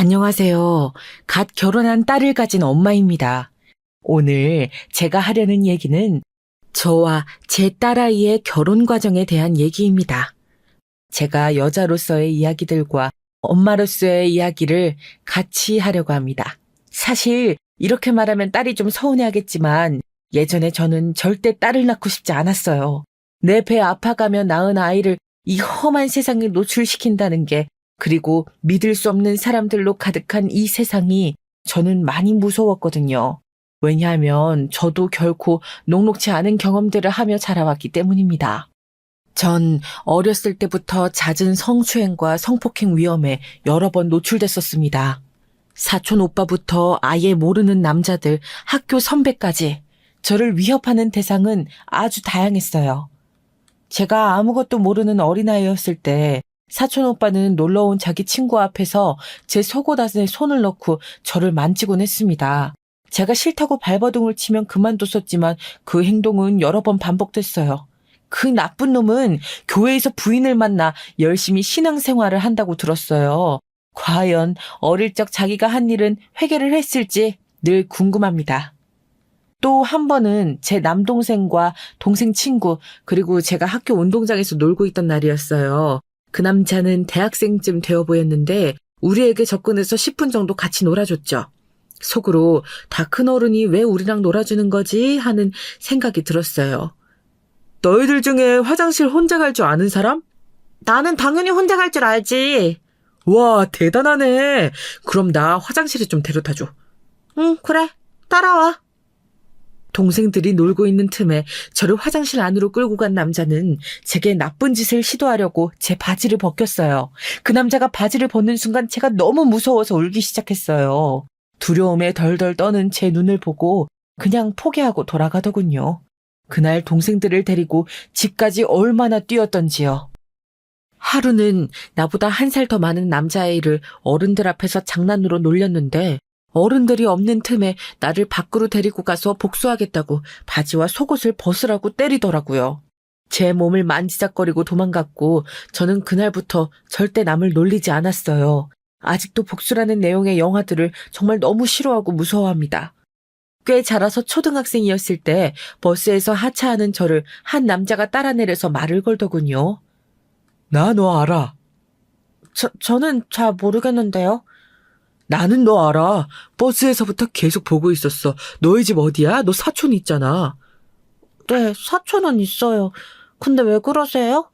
안녕하세요. 갓 결혼한 딸을 가진 엄마입니다. 오늘 제가 하려는 얘기는 저와 제 딸아이의 결혼 과정에 대한 얘기입니다. 제가 여자로서의 이야기들과 엄마로서의 이야기를 같이 하려고 합니다. 사실 이렇게 말하면 딸이 좀 서운해하겠지만 예전에 저는 절대 딸을 낳고 싶지 않았어요. 내 배 아파가며 낳은 아이를 이 험한 세상에 노출시킨다는 게, 그리고 믿을 수 없는 사람들로 가득한 이 세상이 저는 많이 무서웠거든요. 왜냐하면 저도 결코 녹록지 않은 경험들을 하며 자라왔기 때문입니다. 전 어렸을 때부터 잦은 성추행과 성폭행 위험에 여러 번 노출됐었습니다. 사촌 오빠부터 아예 모르는 남자들, 학교 선배까지 저를 위협하는 대상은 아주 다양했어요. 제가 아무것도 모르는 어린아이였을 때 사촌 오빠는 놀러온 자기 친구 앞에서 제 속옷 안에 손을 넣고 저를 만지곤 했습니다. 제가 싫다고 발버둥을 치면 그만뒀었지만 그 행동은 여러 번 반복됐어요. 그 나쁜 놈은 교회에서 부인을 만나 열심히 신앙생활을 한다고 들었어요. 과연 어릴 적 자기가 한 일은 회개를 했을지 늘 궁금합니다. 또 한 번은 제 남동생과 동생 친구, 그리고 제가 학교 운동장에서 놀고 있던 날이었어요. 그 남자는 대학생쯤 되어 보였는데 우리에게 접근해서 10분 정도 같이 놀아줬죠. 속으로 다 큰 어른이 왜 우리랑 놀아주는 거지 하는 생각이 들었어요. 너희들 중에 화장실 혼자 갈 줄 아는 사람? 나는 당연히 혼자 갈 줄 알지. 와, 대단하네. 그럼 나 화장실에 좀 데려다줘. 응, 그래. 따라와. 동생들이 놀고 있는 틈에 저를 화장실 안으로 끌고 간 남자는 제게 나쁜 짓을 시도하려고 제 바지를 벗겼어요. 그 남자가 바지를 벗는 순간 제가 너무 무서워서 울기 시작했어요. 두려움에 덜덜 떠는 제 눈을 보고 그냥 포기하고 돌아가더군요. 그날 동생들을 데리고 집까지 얼마나 뛰었던지요. 하루는 나보다 1살 더 많은 남자아이를 어른들 앞에서 장난으로 놀렸는데 어른들이 없는 틈에 나를 밖으로 데리고 가서 복수하겠다고 바지와 속옷을 벗으라고 때리더라고요. 제 몸을 만지작거리고 도망갔고 저는 그날부터 절대 남을 놀리지 않았어요. 아직도 복수라는 내용의 영화들을 정말 너무 싫어하고 무서워합니다. 꽤 자라서 초등학생이었을 때 버스에서 하차하는 저를 한 남자가 따라 내려서 말을 걸더군요. 나 너 알아. 저는 잘 모르겠는데요. 나는 너 알아. 버스에서부터 계속 보고 있었어. 너희 집 어디야? 너 사촌 있잖아. 네, 사촌은 있어요. 근데 왜 그러세요?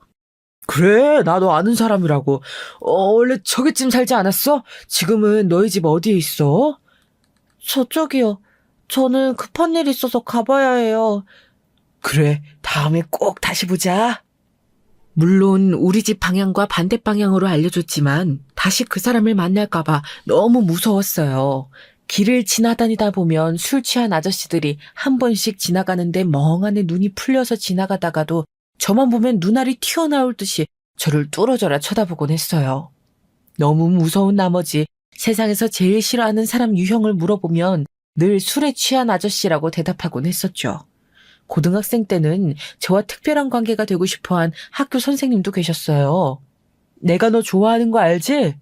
그래, 나 너 아는 사람이라고. 원래 저기쯤 살지 않았어? 지금은 너희 집 어디에 있어? 저쪽이요. 저는 급한 일 있어서 가봐야 해요. 그래, 다음에 꼭 다시 보자. 물론 우리 집 방향과 반대 방향으로 알려줬지만 다시 그 사람을 만날까봐 너무 무서웠어요. 길을 지나다니다 보면 술 취한 아저씨들이 한 번씩 지나가는데 멍하니 눈이 풀려서 지나가다가도 저만 보면 눈알이 튀어나올 듯이 저를 뚫어져라 쳐다보곤 했어요. 너무 무서운 나머지 세상에서 제일 싫어하는 사람 유형을 물어보면 늘 술에 취한 아저씨라고 대답하곤 했었죠. 고등학생 때는 저와 특별한 관계가 되고 싶어한 학교 선생님도 계셨어요. 내가 너 좋아하는 거 알지?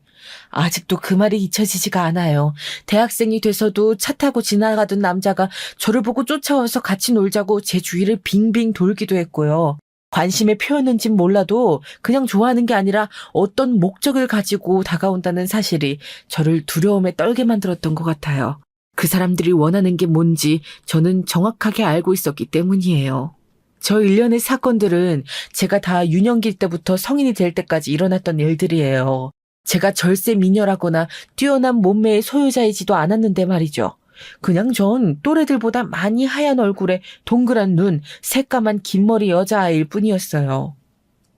아직도 그 말이 잊혀지지가 않아요. 대학생이 돼서도 차 타고 지나가던 남자가 저를 보고 쫓아와서 같이 놀자고 제 주위를 빙빙 돌기도 했고요. 관심의 표현인진 몰라도 그냥 좋아하는 게 아니라 어떤 목적을 가지고 다가온다는 사실이 저를 두려움에 떨게 만들었던 것 같아요. 그 사람들이 원하는 게 뭔지 저는 정확하게 알고 있었기 때문이에요. 저 일련의 사건들은 제가 다 유년기 때부터 성인이 될 때까지 일어났던 일들이에요. 제가 절세 미녀라거나 뛰어난 몸매의 소유자이지도 않았는데 말이죠. 그냥 전 또래들보다 많이 하얀 얼굴에 동그란 눈, 새까만 긴 머리 여자아이일 뿐이었어요.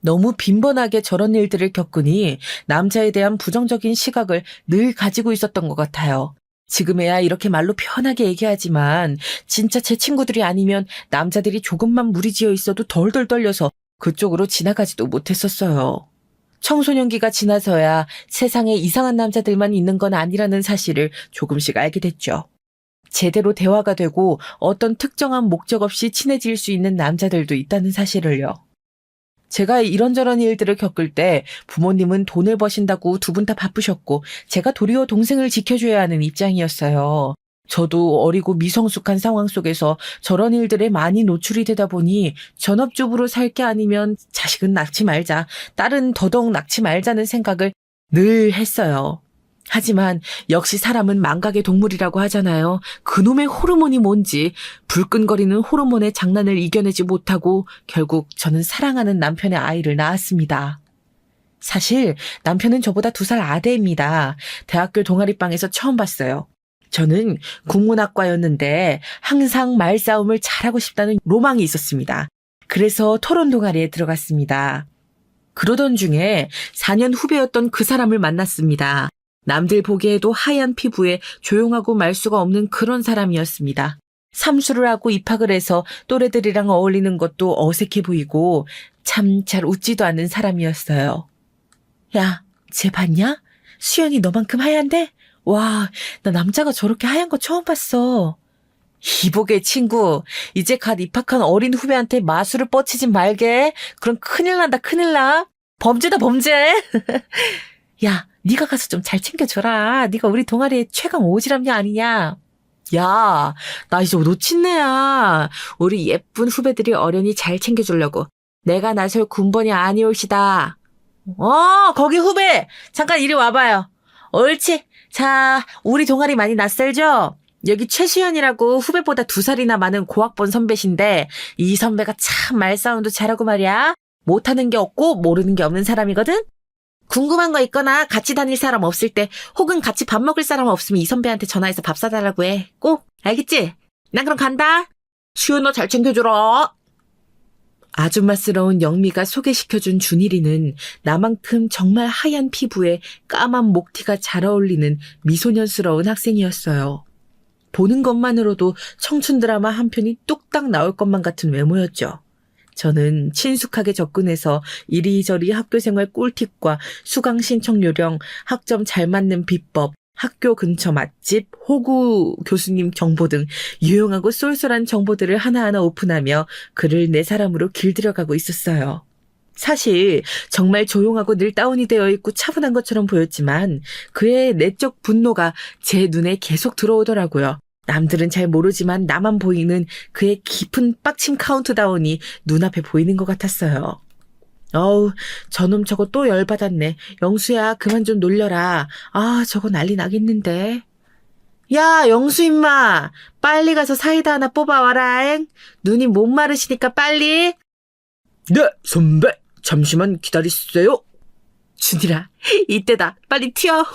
너무 빈번하게 저런 일들을 겪으니 남자에 대한 부정적인 시각을 늘 가지고 있었던 것 같아요. 지금에야 이렇게 말로 편하게 얘기하지만 진짜 제 친구들이 아니면 남자들이 조금만 무리지어 있어도 덜덜 떨려서 그쪽으로 지나가지도 못했었어요. 청소년기가 지나서야 세상에 이상한 남자들만 있는 건 아니라는 사실을 조금씩 알게 됐죠. 제대로 대화가 되고 어떤 특정한 목적 없이 친해질 수 있는 남자들도 있다는 사실을요. 제가 이런저런 일들을 겪을 때 부모님은 돈을 버신다고 두 분 다 바쁘셨고 제가 도리어 동생을 지켜줘야 하는 입장이었어요. 저도 어리고 미성숙한 상황 속에서 저런 일들에 많이 노출이 되다 보니 전업주부로 살 게 아니면 자식은 낳지 말자, 딸은 더더욱 낳지 말자는 생각을 늘 했어요. 하지만 역시 사람은 망각의 동물이라고 하잖아요. 그놈의 호르몬이 뭔지 불끈거리는 호르몬의 장난을 이겨내지 못하고 결국 저는 사랑하는 남편의 아이를 낳았습니다. 사실 남편은 저보다 2살 아대입니다. 대학교 동아리방에서 처음 봤어요. 저는 국문학과였는데 항상 말싸움을 잘하고 싶다는 로망이 있었습니다. 그래서 토론 동아리에 들어갔습니다. 그러던 중에 4년 후배였던 그 사람을 만났습니다. 남들 보기에도 하얀 피부에 조용하고 말수가 없는 그런 사람이었습니다. 삼수를 하고 입학을 해서 또래들이랑 어울리는 것도 어색해 보이고 참 잘 웃지도 않는 사람이었어요. 야, 쟤 봤냐? 수연이 너만큼 하얀데? 와, 나 남자가 저렇게 하얀 거 처음 봤어. 이복의 친구, 이제 갓 입학한 어린 후배한테 마술을 뻗치지 말게. 그럼 큰일 난다, 큰일 나. 범죄다, 범죄. 야, 네가 가서 좀 잘 챙겨줘라. 네가 우리 동아리의 최강 오지랖녀 아니냐. 야, 나 이제 놓친내야. 우리 예쁜 후배들이 어련히 잘 챙겨주려고. 내가 나설 군번이 아니올시다. 거기 후배! 잠깐 이리 와봐요. 옳지. 자, 우리 동아리 많이 낯설죠? 여기 최수연이라고 후배보다 2살이나 많은 고학번 선배신데 이 선배가 참 말싸움도 잘하고 말이야. 못하는 게 없고 모르는 게 없는 사람이거든? 궁금한 거 있거나 같이 다닐 사람 없을 때 혹은 같이 밥 먹을 사람 없으면 이 선배한테 전화해서 밥 사달라고 해. 꼭 알겠지? 난 그럼 간다. 수연 너 잘 챙겨줘라. 아줌마스러운 영미가 소개시켜준 준일이는 나만큼 정말 하얀 피부에 까만 목티가 잘 어울리는 미소년스러운 학생이었어요. 보는 것만으로도 청춘 드라마 한 편이 뚝딱 나올 것만 같은 외모였죠. 저는 친숙하게 접근해서 이리저리 학교생활 꿀팁과 수강 신청 요령, 학점 잘 맞는 비법, 학교 근처 맛집, 호구 교수님 정보 등 유용하고 쏠쏠한 정보들을 하나하나 오픈하며 그를 내 사람으로 길들여가고 있었어요. 사실 정말 조용하고 늘 다운이 되어 있고 차분한 것처럼 보였지만 그의 내적 분노가 제 눈에 계속 들어오더라고요. 남들은 잘 모르지만 나만 보이는 그의 깊은 빡침 카운트다운이 눈앞에 보이는 것 같았어요. 어우, 저놈 저거 또 열받았네. 영수야, 그만 좀 놀려라. 아, 저거 난리 나겠는데. 야, 영수 임마. 빨리 가서 사이다 하나 뽑아와라잉. 눈이 못 마르시니까 빨리. 네, 선배. 잠시만 기다리세요. 준이라, 이때다. 빨리 튀어.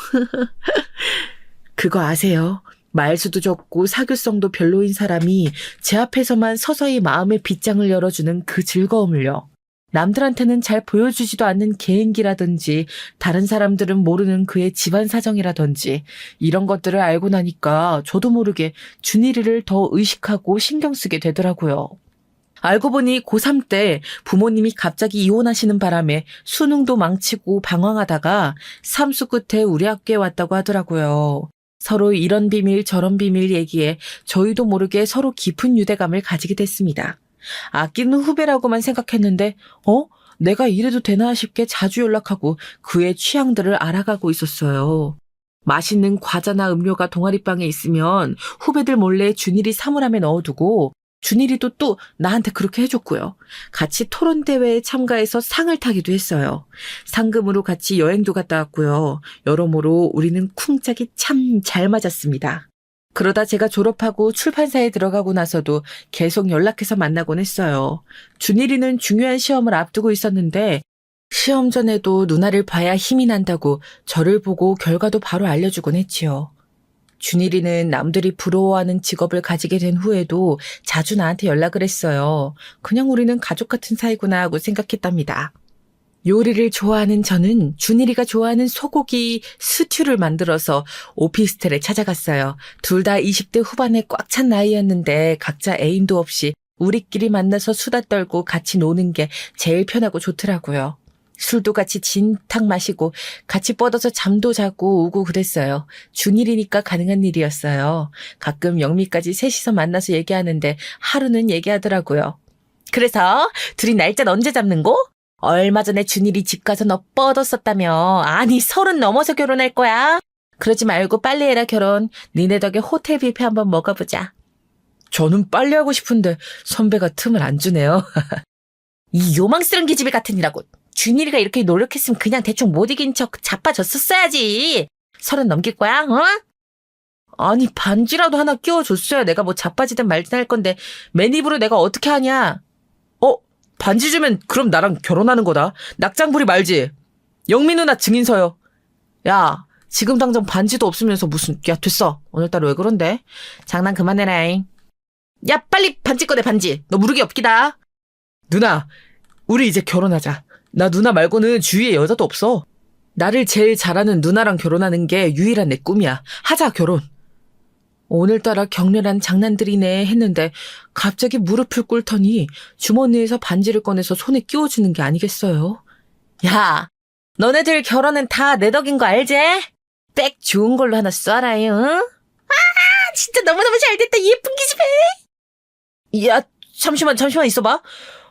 그거 아세요? 말수도 적고 사교성도 별로인 사람이 제 앞에서만 서서히 마음의 빗장을 열어주는 그 즐거움을요. 남들한테는 잘 보여주지도 않는 개인기라든지 다른 사람들은 모르는 그의 집안 사정이라든지 이런 것들을 알고 나니까 저도 모르게 준일이를 더 의식하고 신경 쓰게 되더라고요. 알고 보니 고3 때 부모님이 갑자기 이혼하시는 바람에 수능도 망치고 방황하다가 삼수 끝에 우리 학교에 왔다고 하더라고요. 서로 이런 비밀 저런 비밀 얘기에 저희도 모르게 서로 깊은 유대감을 가지게 됐습니다. 아끼는 후배라고만 생각했는데 내가 이래도 되나 싶게 자주 연락하고 그의 취향들을 알아가고 있었어요. 맛있는 과자나 음료가 동아리방에 있으면 후배들 몰래 준일이 사물함에 넣어두고 준일이도 또 나한테 그렇게 해줬고요. 같이 토론대회에 참가해서 상을 타기도 했어요. 상금으로 같이 여행도 갔다 왔고요. 여러모로 우리는 쿵짝이 참 잘 맞았습니다. 그러다 제가 졸업하고 출판사에 들어가고 나서도 계속 연락해서 만나곤 했어요. 준일이는 중요한 시험을 앞두고 있었는데 시험 전에도 누나를 봐야 힘이 난다고 저를 보고 결과도 바로 알려주곤 했지요. 준일이는 남들이 부러워하는 직업을 가지게 된 후에도 자주 나한테 연락을 했어요. 그냥 우리는 가족 같은 사이구나 하고 생각했답니다. 요리를 좋아하는 저는 준일이가 좋아하는 소고기 스튜를 만들어서 오피스텔에 찾아갔어요. 둘 다 20대 후반에 꽉 찬 나이였는데 각자 애인도 없이 우리끼리 만나서 수다 떨고 같이 노는 게 제일 편하고 좋더라고요. 술도 같이 진탕 마시고 같이 뻗어서 잠도 자고 오고 그랬어요. 준일이니까 가능한 일이었어요. 가끔 영미까지 셋이서 만나서 얘기하는데 하루는 얘기하더라고요. 그래서 둘이 날짜 언제 잡는 거? 얼마 전에 준일이 집 가서 너 뻗었었다며. 아니 30 넘어서 결혼할 거야? 그러지 말고 빨리 해라 결혼. 니네 덕에 호텔 뷔페 한번 먹어보자. 저는 빨리 하고 싶은데 선배가 틈을 안 주네요. 이 요망스런 기집애 같으니라고. 준일이가 이렇게 노력했으면 그냥 대충 못 이긴 척 자빠졌었어야지. 30 넘길 거야? 어? 아니 반지라도 하나 끼워줬어야 내가 뭐 자빠지든 말든 할 건데 맨입으로 내가 어떻게 하냐. 반지 주면 그럼 나랑 결혼하는 거다. 낙장부리 말지. 영미 누나 증인서요. 야 지금 당장 반지도 없으면서 무슨. 야 됐어. 오늘따라 왜 그런데. 장난 그만해라잉. 야 빨리 반지 꺼내 반지. 너 무르기 없기다. 누나 우리 이제 결혼하자. 나 누나 말고는 주위에 여자도 없어. 나를 제일 잘하는 누나랑 결혼하는 게 유일한 내 꿈이야. 하자 결혼. 오늘따라 격렬한 장난들이네 했는데 갑자기 무릎을 꿇더니 주머니에서 반지를 꺼내서 손에 끼워주는 게 아니겠어요. 야 너네들 결혼은 다 내 덕인 거 알지? 백 좋은 걸로 하나 쏴라. 응? 아 진짜 너무너무 잘됐다 이 예쁜 기집애. 야 잠시만 있어봐.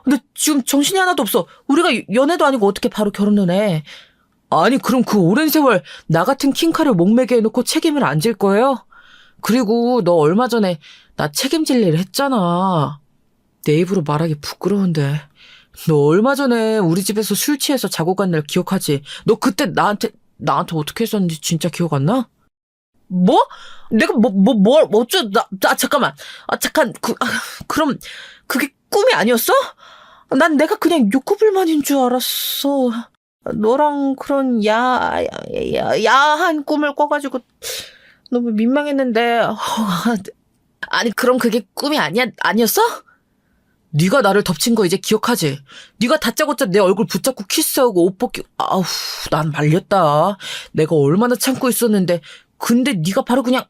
근데 지금 정신이 하나도 없어. 우리가 연애도 아니고 어떻게 바로 결혼을 해. 아니 그럼 그 오랜 세월 나 같은 킹카를 목매게 해놓고 책임을 안 질 거예요? 그리고 너 얼마 전에 나 책임질 일 했잖아. 내 입으로 말하기 부끄러운데. 너 얼마 전에 우리 집에서 술 취해서 자고 간 날 기억하지? 너 그때 나한테 어떻게 했었는지 진짜 기억 안 나? 뭐? 내가 잠깐만. 잠깐, 그럼 그게 꿈이 아니었어? 난 내가 그냥 욕구불만인 줄 알았어. 너랑 그런 야한 꿈을 꿔가지고 너무 민망했는데. 아니 그럼 그게 꿈이 아니었어? 네가 나를 덮친 거 이제 기억하지? 네가 다짜고짜 내 얼굴 붙잡고 키스하고 옷 벗기. 아우 난 말렸다. 내가 얼마나 참고 있었는데. 근데 네가 바로 그냥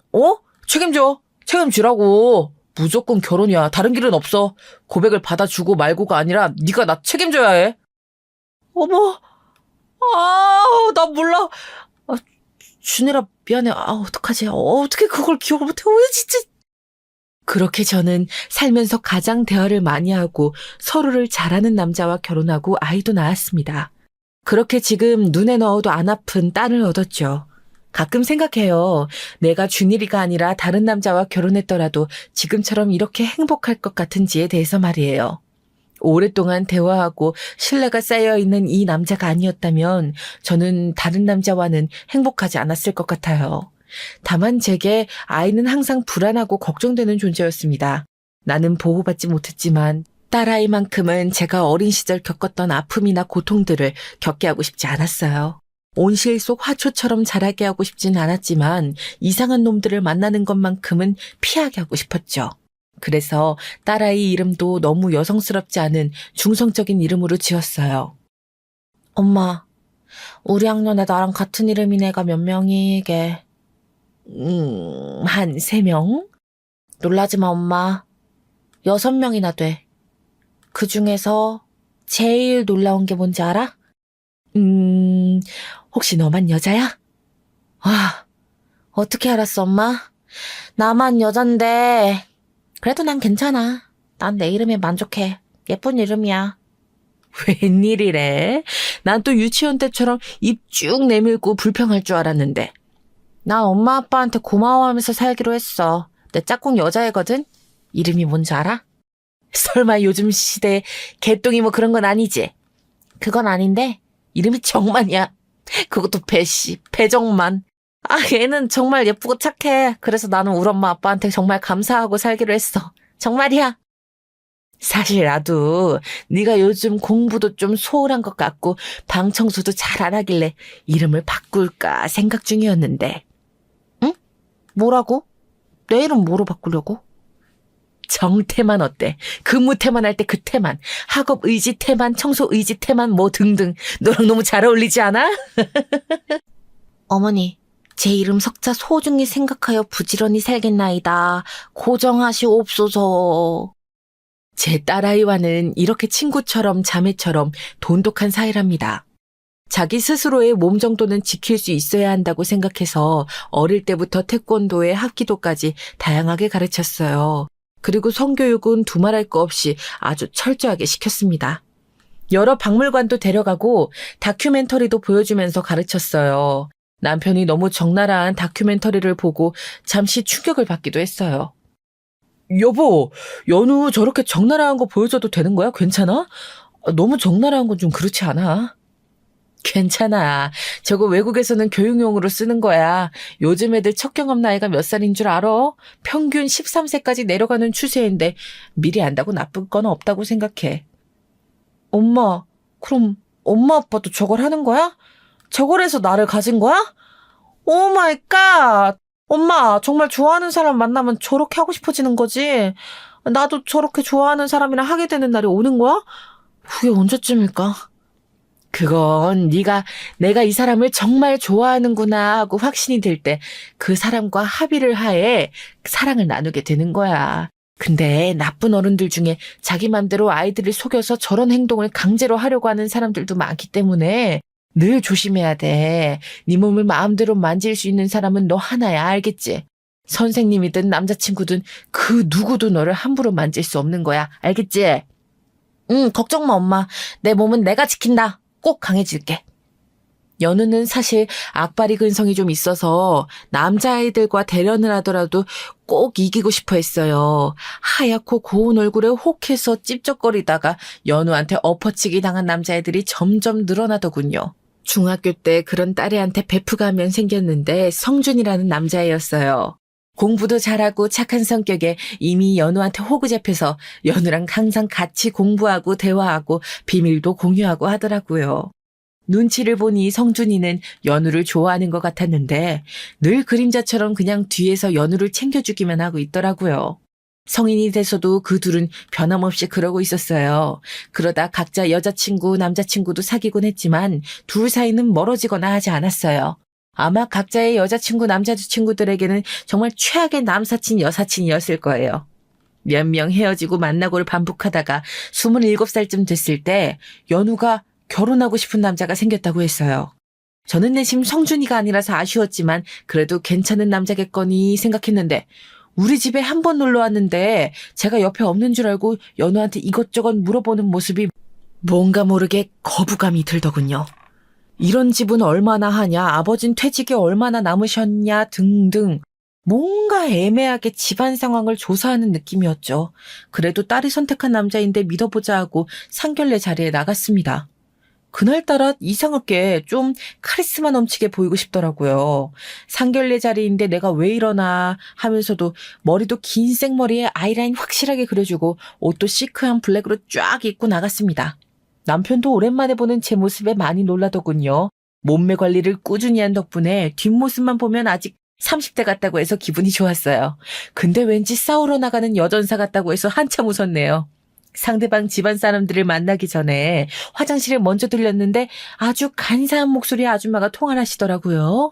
책임지라고. 무조건 결혼이야. 다른 길은 없어. 고백을 받아주고 말고가 아니라 네가 나 책임져야 해. 어머 나 몰라. 준혜라 미안해. 어떡하지? 어떻게 그걸 기억을 못해? 왜 진짜. 그렇게 저는 살면서 가장 대화를 많이 하고 서로를 잘하는 남자와 결혼하고 아이도 낳았습니다. 그렇게 지금 눈에 넣어도 안 아픈 딸을 얻었죠. 가끔 생각해요. 내가 준일이가 아니라 다른 남자와 결혼했더라도 지금처럼 이렇게 행복할 것 같은지에 대해서 말이에요. 오랫동안 대화하고 신뢰가 쌓여있는 이 남자가 아니었다면 저는 다른 남자와는 행복하지 않았을 것 같아요. 다만 제게 아이는 항상 불안하고 걱정되는 존재였습니다. 나는 보호받지 못했지만 딸아이만큼은 제가 어린 시절 겪었던 아픔이나 고통들을 겪게 하고 싶지 않았어요. 온실 속 화초처럼 자라게 하고 싶진 않았지만 이상한 놈들을 만나는 것만큼은 피하게 하고 싶었죠. 그래서 딸아이 이름도 너무 여성스럽지 않은 중성적인 이름으로 지었어요. 엄마, 우리 학년에 나랑 같은 이름인 애가 몇 명이게? 한 3명? 놀라지 마, 엄마. 6명이나 돼. 그 중에서 제일 놀라운 게 뭔지 알아? 혹시 너만 여자야? 와, 어떻게 알았어, 엄마? 나만 여잔데. 그래도 난 괜찮아. 난 내 이름에 만족해. 예쁜 이름이야. 웬일이래? 난 또 유치원 때처럼 입 쭉 내밀고 불평할 줄 알았는데. 난 엄마 아빠한테 고마워하면서 살기로 했어. 내 짝꿍 여자애거든? 이름이 뭔지 알아? 설마 요즘 시대에 개똥이 뭐 그런 건 아니지? 그건 아닌데 이름이 정만이야. 그것도 배정만. 얘는 정말 예쁘고 착해. 그래서 나는 우리 엄마 아빠한테 정말 감사하고 살기로 했어. 정말이야. 사실 나도 네가 요즘 공부도 좀 소홀한 것 같고 방 청소도 잘 안 하길래 이름을 바꿀까 생각 중이었는데. 응? 뭐라고? 내 이름 뭐로 바꾸려고? 정태만 어때? 근무태만 할 때 그 태만, 학업 의지 태만, 청소 의지 태만 뭐 등등. 너랑 너무 잘 어울리지 않아? 어머니, 제 이름 석자 소중히 생각하여 부지런히 살겠나이다. 고정하시옵소서. 제 딸아이와는 이렇게 친구처럼 자매처럼 돈독한 사이랍니다. 자기 스스로의 몸 정도는 지킬 수 있어야 한다고 생각해서 어릴 때부터 태권도에 합기도까지 다양하게 가르쳤어요. 그리고 성교육은 두말할 거 없이 아주 철저하게 시켰습니다. 여러 박물관도 데려가고 다큐멘터리도 보여주면서 가르쳤어요. 남편이 너무 적나라한 다큐멘터리를 보고 잠시 충격을 받기도 했어요. 여보, 연우 저렇게 적나라한 거 보여줘도 되는 거야? 괜찮아? 너무 적나라한 건 좀 그렇지 않아? 괜찮아. 저거 외국에서는 교육용으로 쓰는 거야. 요즘 애들 첫 경험 나이가 몇 살인 줄 알아? 평균 13세까지 내려가는 추세인데 미리 안다고 나쁜 건 없다고 생각해. 엄마, 그럼 엄마 아빠도 저걸 하는 거야? 저걸 해서 나를 가진 거야? 오 마이 갓! 엄마, 정말 좋아하는 사람 만나면 저렇게 하고 싶어지는 거지? 나도 저렇게 좋아하는 사람이랑 하게 되는 날이 오는 거야? 그게 언제쯤일까? 그건 내가 이 사람을 정말 좋아하는구나 하고 확신이 들 때 그 사람과 합의를 하에 사랑을 나누게 되는 거야. 근데 나쁜 어른들 중에 자기 맘대로 아이들을 속여서 저런 행동을 강제로 하려고 하는 사람들도 많기 때문에 늘 조심해야 돼. 네 몸을 마음대로 만질 수 있는 사람은 너 하나야, 알겠지? 선생님이든 남자친구든 그 누구도 너를 함부로 만질 수 없는 거야, 알겠지? 응, 걱정 마, 엄마. 내 몸은 내가 지킨다. 꼭 강해질게. 연우는 사실 악바리 근성이 좀 있어서 남자아이들과 대련을 하더라도 꼭 이기고 싶어 했어요. 하얗고 고운 얼굴에 혹해서 찝쩍거리다가 연우한테 엎어치기 당한 남자애들이 점점 늘어나더군요. 중학교 때 그런 딸애한테 베프가 한 명 생겼는데 성준이라는 남자애였어요. 공부도 잘하고 착한 성격에 이미 연우한테 호구 잡혀서 연우랑 항상 같이 공부하고 대화하고 비밀도 공유하고 하더라고요. 눈치를 보니 성준이는 연우를 좋아하는 것 같았는데 늘 그림자처럼 그냥 뒤에서 연우를 챙겨주기만 하고 있더라고요. 성인이 돼서도 그 둘은 변함없이 그러고 있었어요. 그러다 각자 여자친구, 남자친구도 사귀곤 했지만 둘 사이는 멀어지거나 하지 않았어요. 아마 각자의 여자친구, 남자친구들에게는 정말 최악의 남사친, 여사친이었을 거예요. 몇 명 헤어지고 만나고를 반복하다가 27살쯤 됐을 때 연우가 결혼하고 싶은 남자가 생겼다고 했어요. 저는 내심 성준이가 아니라서 아쉬웠지만 그래도 괜찮은 남자겠거니 생각했는데 우리 집에 한 번 놀러 왔는데 제가 옆에 없는 줄 알고 연우한테 이것저것 물어보는 모습이 뭔가 모르게 거부감이 들더군요. 이런 집은 얼마나 하냐, 아버진 퇴직이 얼마나 남으셨냐 등등 뭔가 애매하게 집안 상황을 조사하는 느낌이었죠. 그래도 딸이 선택한 남자인데 믿어보자 하고 상견례 자리에 나갔습니다. 그날따라 이상하게 좀 카리스마 넘치게 보이고 싶더라고요. 상견례 자리인데 내가 왜 이러나 하면서도 머리도 긴 생머리에 아이라인 확실하게 그려주고 옷도 시크한 블랙으로 쫙 입고 나갔습니다. 남편도 오랜만에 보는 제 모습에 많이 놀라더군요. 몸매 관리를 꾸준히 한 덕분에 뒷모습만 보면 아직 30대 같다고 해서 기분이 좋았어요. 근데 왠지 싸우러 나가는 여전사 같다고 해서 한참 웃었네요. 상대방 집안 사람들을 만나기 전에 화장실에 먼저 들렸는데 아주 간사한 목소리의 아줌마가 통화를 하시더라고요.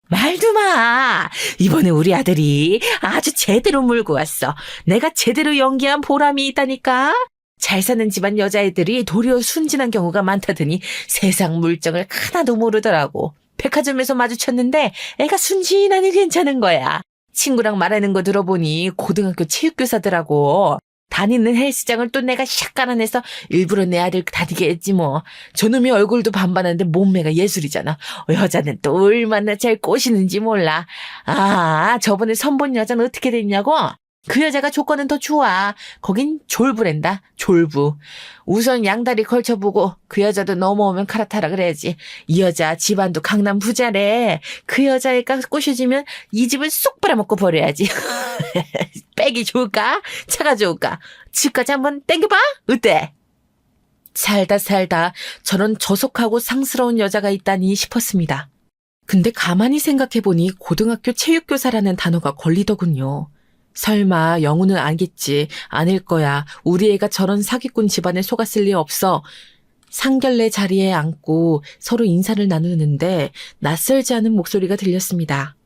말도 마! 이번에 우리 아들이 아주 제대로 물고 왔어. 내가 제대로 연기한 보람이 있다니까? 잘 사는 집안 여자애들이 도리어 순진한 경우가 많다더니 세상 물정을 하나도 모르더라고. 백화점에서 마주쳤는데 애가 순진하니 괜찮은 거야. 친구랑 말하는 거 들어보니 고등학교 체육교사더라고. 다니는 헬스장을 또 내가 샥 깔아내서 일부러 내 아들 다니게 했지 뭐. 저놈이 얼굴도 반반한데 몸매가 예술이잖아. 여자는 또 얼마나 잘 꼬시는지 몰라. 아, 저번에 선본 여자는 어떻게 됐냐고? 그 여자가 조건은 더 좋아. 거긴 졸부랜다. 졸부. 우선 양다리 걸쳐보고 그 여자도 넘어오면 갈아타라 그래야지. 이 여자 집안도 강남 부자래. 그 여자애가 꼬셔지면 이 집을 쏙 빨아먹고 버려야지. 백이 좋을까? 차가 좋을까? 집까지 한번 땡겨봐? 어때? 살다 저런 저속하고 상스러운 여자가 있다니 싶었습니다. 근데 가만히 생각해보니 고등학교 체육교사라는 단어가 걸리더군요. 설마 영우는 알겠지. 아닐 거야. 우리 애가 저런 사기꾼 집안에 속았을 리 없어. 상견례 자리에 앉고 서로 인사를 나누는데 낯설지 않은 목소리가 들렸습니다.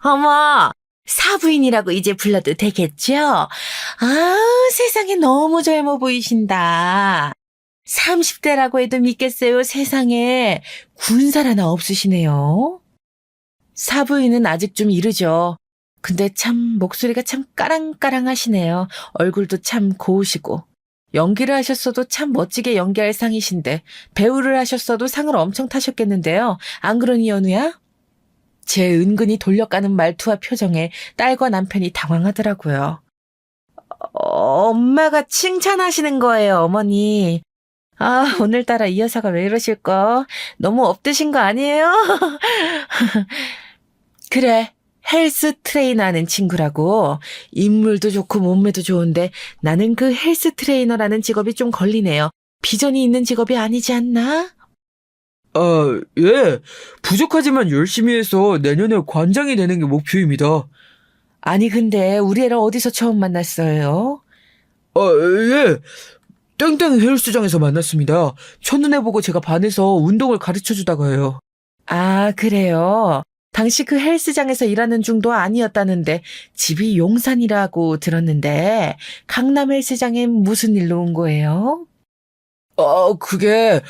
어머, 사부인이라고 이제 불러도 되겠죠? 아, 세상에 너무 젊어 보이신다. 30대라고 해도 믿겠어요. 세상에 군살 하나 없으시네요. 사부인은 아직 좀 이르죠. 근데 참 목소리가 참 까랑까랑하시네요. 얼굴도 참 고우시고. 연기를 하셨어도 참 멋지게 연기할 상이신데 배우를 하셨어도 상을 엄청 타셨겠는데요. 안 그러니 연우야? 제 은근히 돌려가는 말투와 표정에 딸과 남편이 당황하더라고요. 엄마가 칭찬하시는 거예요, 어머니. 아, 오늘따라 이 여사가 왜 이러실까? 너무 업드신 거 아니에요? 그래, 헬스 트레이너 하는 친구라고. 인물도 좋고 몸매도 좋은데 나는 그 헬스 트레이너라는 직업이 좀 걸리네요. 비전이 있는 직업이 아니지 않나? 예. 부족하지만 열심히 해서 내년에 관장이 되는 게 목표입니다. 아니, 근데 우리 애를 어디서 처음 만났어요? 예. 땡땡 헬스장에서 만났습니다. 첫눈에 보고 제가 반해서 운동을 가르쳐 주다가요. 아, 그래요. 당시 그 헬스장에서 일하는 중도 아니었다는데 집이 용산이라고 들었는데 강남 헬스장에 무슨 일로 온 거예요? 그게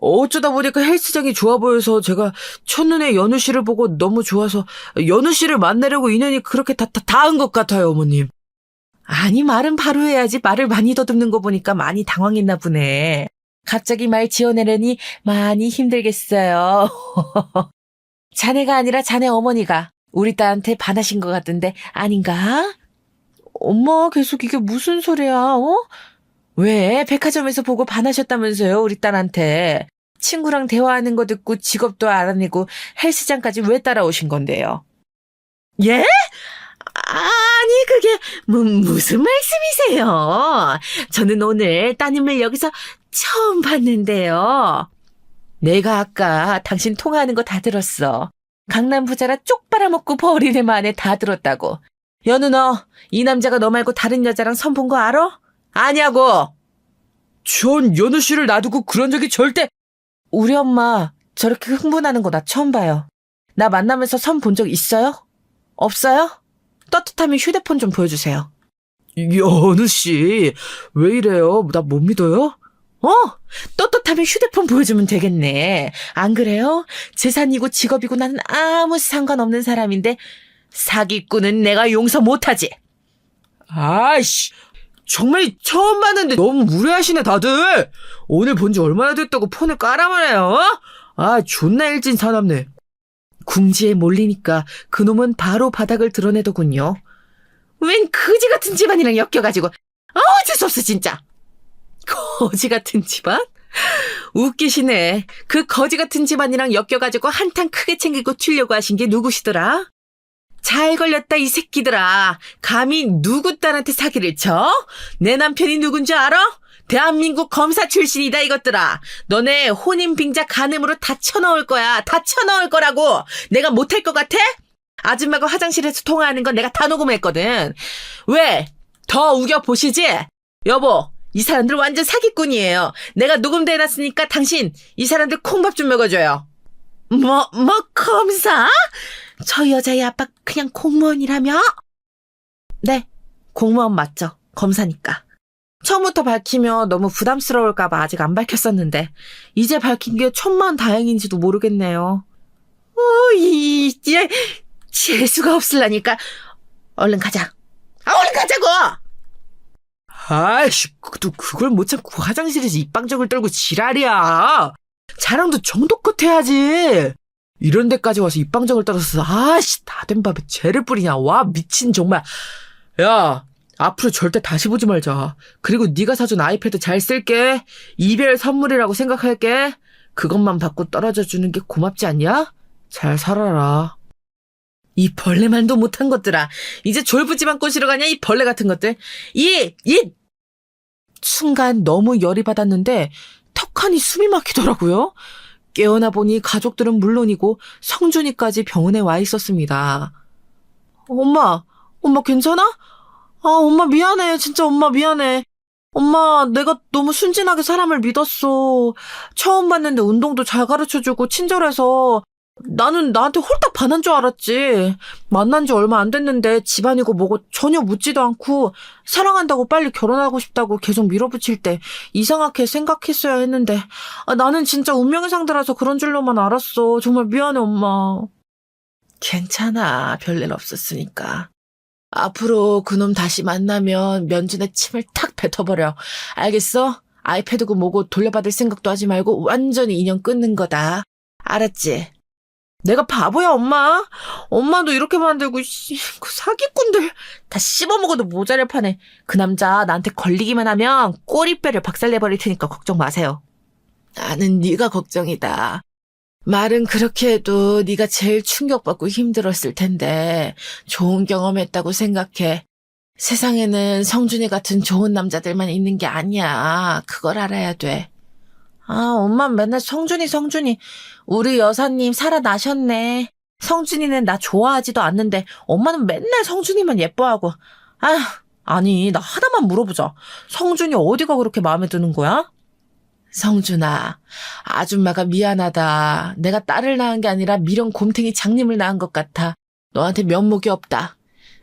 어쩌다 보니까 헬스장이 좋아 보여서 제가 첫눈에 연우 씨를 보고 너무 좋아서 연우 씨를 만나려고 인연이 그렇게 닿은 것 같아요, 어머님. 아니, 말은 바로 해야지. 말을 많이 더듬는 거 보니까 많이 당황했나 보네. 갑자기 말 지어내려니 많이 힘들겠어요. 자네가 아니라 자네 어머니가 우리 딸한테 반하신 것 같던데 아닌가? 엄마, 계속 이게 무슨 소리야, 어? 왜? 백화점에서 보고 반하셨다면서요, 우리 딸한테. 친구랑 대화하는 거 듣고 직업도 알아내고 헬스장까지 왜 따라오신 건데요? 예? 아니, 그게 무슨 말씀이세요? 저는 오늘 따님을 여기서 처음 봤는데요. 내가 아까 당신 통화하는 거 다 들었어. 강남 부자라 쪽 빨아먹고 버리네 만에 다 들었다고. 연우, 너 이 남자가 너 말고 다른 여자랑 선본 거 알아? 아냐고. 전 연우 씨를 놔두고 그런 적이 절대... 우리 엄마 저렇게 흥분하는 거 나 처음 봐요. 나 만나면서 선 본 적 있어요? 없어요? 떳떳하면 휴대폰 좀 보여주세요. 연우 씨, 왜 이래요? 나 못 믿어요? 떳떳하면 휴대폰 보여주면 되겠네. 안 그래요? 재산이고 직업이고 나는 아무 상관없는 사람인데 사기꾼은 내가 용서 못하지. 아이씨, 정말 처음 봤는데 너무 무례하시네 다들. 오늘 본 지 얼마나 됐다고 폰을 깔아버려요? 존나 일진 사납네. 궁지에 몰리니까 그놈은 바로 바닥을 드러내더군요. 웬 거지 같은 집안이랑 엮여가지고 어쩔 수 없어 진짜. 거지 같은 집안? 웃기시네. 그 거지 같은 집안이랑 엮여가지고 한탕 크게 챙기고 튀려고 하신 게 누구시더라? 잘 걸렸다 이 새끼들아. 감히 누구 딸한테 사기를 쳐? 내 남편이 누군지 알아? 대한민국 검사 출신이다 이것들아. 너네 혼인빙자 간음으로 다 쳐넣을 거야. 다 쳐넣을 거라고. 내가 못할 것 같아? 아줌마가 화장실에서 통화하는 건 내가 다 녹음했거든. 왜? 더 우겨보시지? 여보, 이 사람들 완전 사기꾼이에요. 내가 녹음도 해놨으니까 당신 이 사람들 콩밥 좀 먹어줘요. 검사? 저 여자의 아빠 그냥 공무원이라며? 네, 공무원 맞죠. 검사니까. 처음부터 밝히면 너무 부담스러울까봐 아직 안 밝혔었는데 이제 밝힌 게 천만 다행인지도 모르겠네요. 이제 재수가 없을라니까. 얼른 가자. 얼른 가자고! 아이씨, 또 그걸 못 참고 화장실에서 입방정을 떨고 지랄이야. 자랑도 정도껏 해야지. 이런 데까지 와서 입방정을 떨어서 다 된 밥에 죄를 뿌리냐. 와, 미친 정말. 야, 앞으로 절대 다시 보지 말자. 그리고 네가 사준 아이패드 잘 쓸게. 이별 선물이라고 생각할게. 그것만 받고 떨어져 주는 게 고맙지 않냐? 잘 살아라. 이 벌레만도 못한 것들아. 이제 졸부지만 꼬시러 가냐 이 벌레 같은 것들. 순간 너무 열이 받았는데 턱하니 숨이 막히더라고요. 깨어나 보니 가족들은 물론이고 성준이까지 병원에 와 있었습니다. 엄마 괜찮아? 엄마 미안해. 진짜 엄마 미안해. 엄마, 내가 너무 순진하게 사람을 믿었어. 처음 봤는데 운동도 잘 가르쳐주고 친절해서 나는 나한테 홀딱 반한 줄 알았지. 만난 지 얼마 안 됐는데 집안이고 뭐고 전혀 묻지도 않고 사랑한다고 빨리 결혼하고 싶다고 계속 밀어붙일 때 이상하게 생각했어야 했는데 나는 진짜 운명의 상대라서 그런 줄로만 알았어. 정말 미안해 엄마. 괜찮아. 별일 없었으니까. 앞으로 그놈 다시 만나면 면전에 침을 탁 뱉어버려. 알겠어? 아이패드고 뭐고 돌려받을 생각도 하지 말고 완전히 인연 끊는 거다. 알았지? 내가 바보야, 엄마? 엄마도 이렇게 만들고, 그 사기꾼들 다 씹어먹어도 모자랄 판에. 그 남자 나한테 걸리기만 하면 꼬리뼈를 박살내버릴 테니까 걱정 마세요. 나는 네가 걱정이다. 말은 그렇게 해도 네가 제일 충격받고 힘들었을 텐데 좋은 경험했다고 생각해. 세상에는 성준이 같은 좋은 남자들만 있는 게 아니야. 그걸 알아야 돼. 아, 엄마 맨날 성준이. 우리 여사님 살아나셨네. 성준이는 나 좋아하지도 않는데 엄마는 맨날 성준이만 예뻐하고. 아니, 나 하나만 물어보자. 성준이 어디가 그렇게 마음에 드는 거야? 성준아, 아줌마가 미안하다. 내가 딸을 낳은 게 아니라 미련 곰탱이 장님을 낳은 것 같아. 너한테 면목이 없다.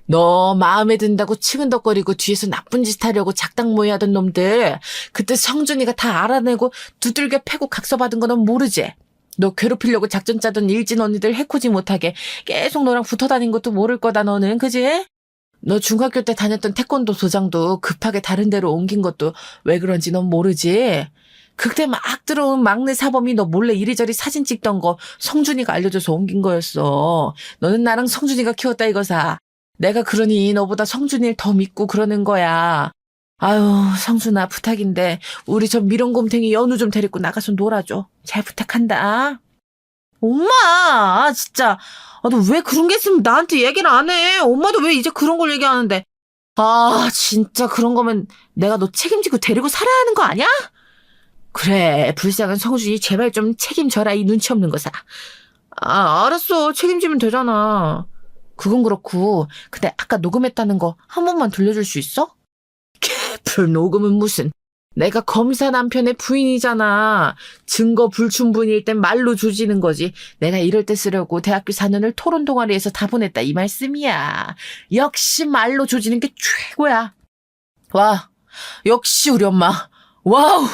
너 마음에 든다고 치근덕거리고 뒤에서 나쁜 짓 하려고 작당모의 하던 놈들, 그때 성준이가 다 알아내고 두들겨 패고 각서받은 거 넌 모르지? 너 괴롭히려고 작전 짜던 일진 언니들 해코지 못하게 계속 너랑 붙어 다닌 것도 모를 거다, 너는. 그지? 너 중학교 때 다녔던 태권도 도장도 급하게 다른 데로 옮긴 것도 왜 그런지 넌 모르지? 그때 막 들어온 막내 사범이 너 몰래 이리저리 사진 찍던 거 성준이가 알려줘서 옮긴 거였어. 너는 나랑 성준이가 키웠다 이거사. 내가 그러니 너보다 성준이를 더 믿고 그러는 거야. 아유, 성준아, 부탁인데 우리 저 미련곰탱이 연우 좀 데리고 나가서 놀아줘. 잘 부탁한다. 엄마, 진짜. 너 왜 그런 게 있으면 나한테 얘기를 안 해? 엄마도 왜 이제 그런 걸 얘기하는데. 진짜 그런 거면 내가 너 책임지고 데리고 살아야 하는 거 아니야? 그래, 불쌍한 성준이 제발 좀 책임져라, 이 눈치 없는 거사. 알았어. 책임지면 되잖아. 그건 그렇고, 근데 아까 녹음했다는 거 한 번만 들려줄 수 있어? 개풀 녹음은 무슨. 내가 검사 남편의 부인이잖아. 증거 불충분일 땐 말로 조지는 거지. 내가 이럴 때 쓰려고 대학교 4년을 토론 동아리에서 다 보냈다 이 말씀이야. 역시 말로 조지는 게 최고야. 와, 역시 우리 엄마. 와우,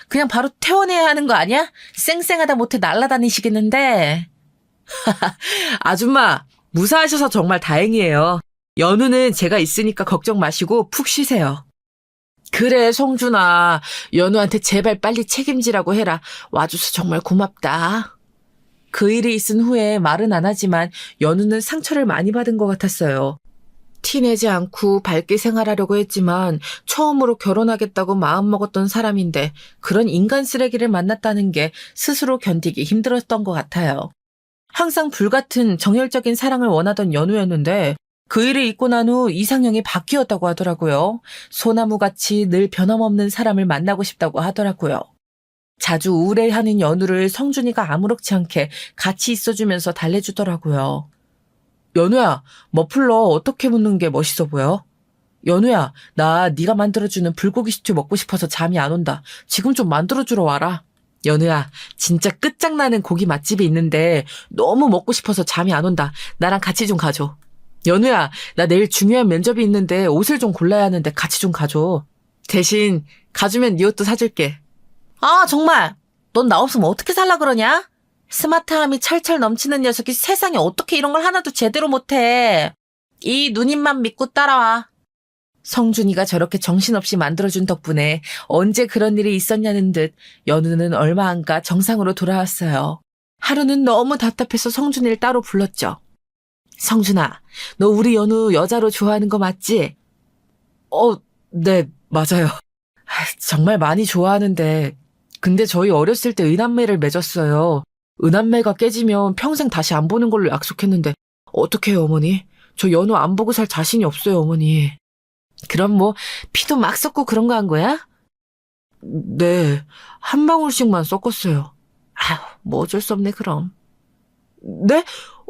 그냥 바로 퇴원해야 하는 거 아니야? 쌩쌩하다 못해 날라다니시겠는데. 아줌마, 무사하셔서 정말 다행이에요. 연우는 제가 있으니까 걱정 마시고 푹 쉬세요. 그래, 성준아. 연우한테 제발 빨리 책임지라고 해라. 와줘서 정말 고맙다. 그 일이 있은 후에 말은 안 하지만 연우는 상처를 많이 받은 것 같았어요. 티내지 않고 밝게 생활하려고 했지만 처음으로 결혼하겠다고 마음먹었던 사람인데 그런 인간 쓰레기를 만났다는 게 스스로 견디기 힘들었던 것 같아요. 항상 불같은 정열적인 사랑을 원하던 연우였는데 그 일을 잊고 난 후 이상형이 바뀌었다고 하더라고요. 소나무같이 늘 변함없는 사람을 만나고 싶다고 하더라고요. 자주 우울해하는 연우를 성준이가 아무렇지 않게 같이 있어주면서 달래주더라고요. 연우야, 머플러 어떻게 묶는 게 멋있어 보여? 연우야, 나 네가 만들어주는 불고기 스튜 먹고 싶어서 잠이 안 온다. 지금 좀 만들어주러 와라. 연우야, 진짜 끝장나는 고기 맛집이 있는데 너무 먹고 싶어서 잠이 안 온다. 나랑 같이 좀 가줘. 연우야, 나 내일 중요한 면접이 있는데 옷을 좀 골라야 하는데 같이 좀 가줘. 대신 가주면 네 옷도 사줄게. 정말. 넌 나 없으면 어떻게 살라 그러냐? 스마트함이 철철 넘치는 녀석이 세상에 어떻게 이런 걸 하나도 제대로 못해. 이 누님만 믿고 따라와. 성준이가 저렇게 정신없이 만들어준 덕분에 언제 그런 일이 있었냐는 듯 연우는 얼마 안 가 정상으로 돌아왔어요. 하루는 너무 답답해서 성준이를 따로 불렀죠. 성준아, 너 우리 연우 여자로 좋아하는 거 맞지? 네, 맞아요. 정말 많이 좋아하는데 근데 저희 어렸을 때 의남매를 맺었어요. 의남매가 깨지면 평생 다시 안 보는 걸로 약속했는데 어떡해요, 어머니? 저 연우 안 보고 살 자신이 없어요, 어머니. 그럼 뭐 피도 막 섞고 그런 거 한 거야? 네, 한 방울씩만 섞었어요. 뭐 어쩔 수 없네, 그럼. 네?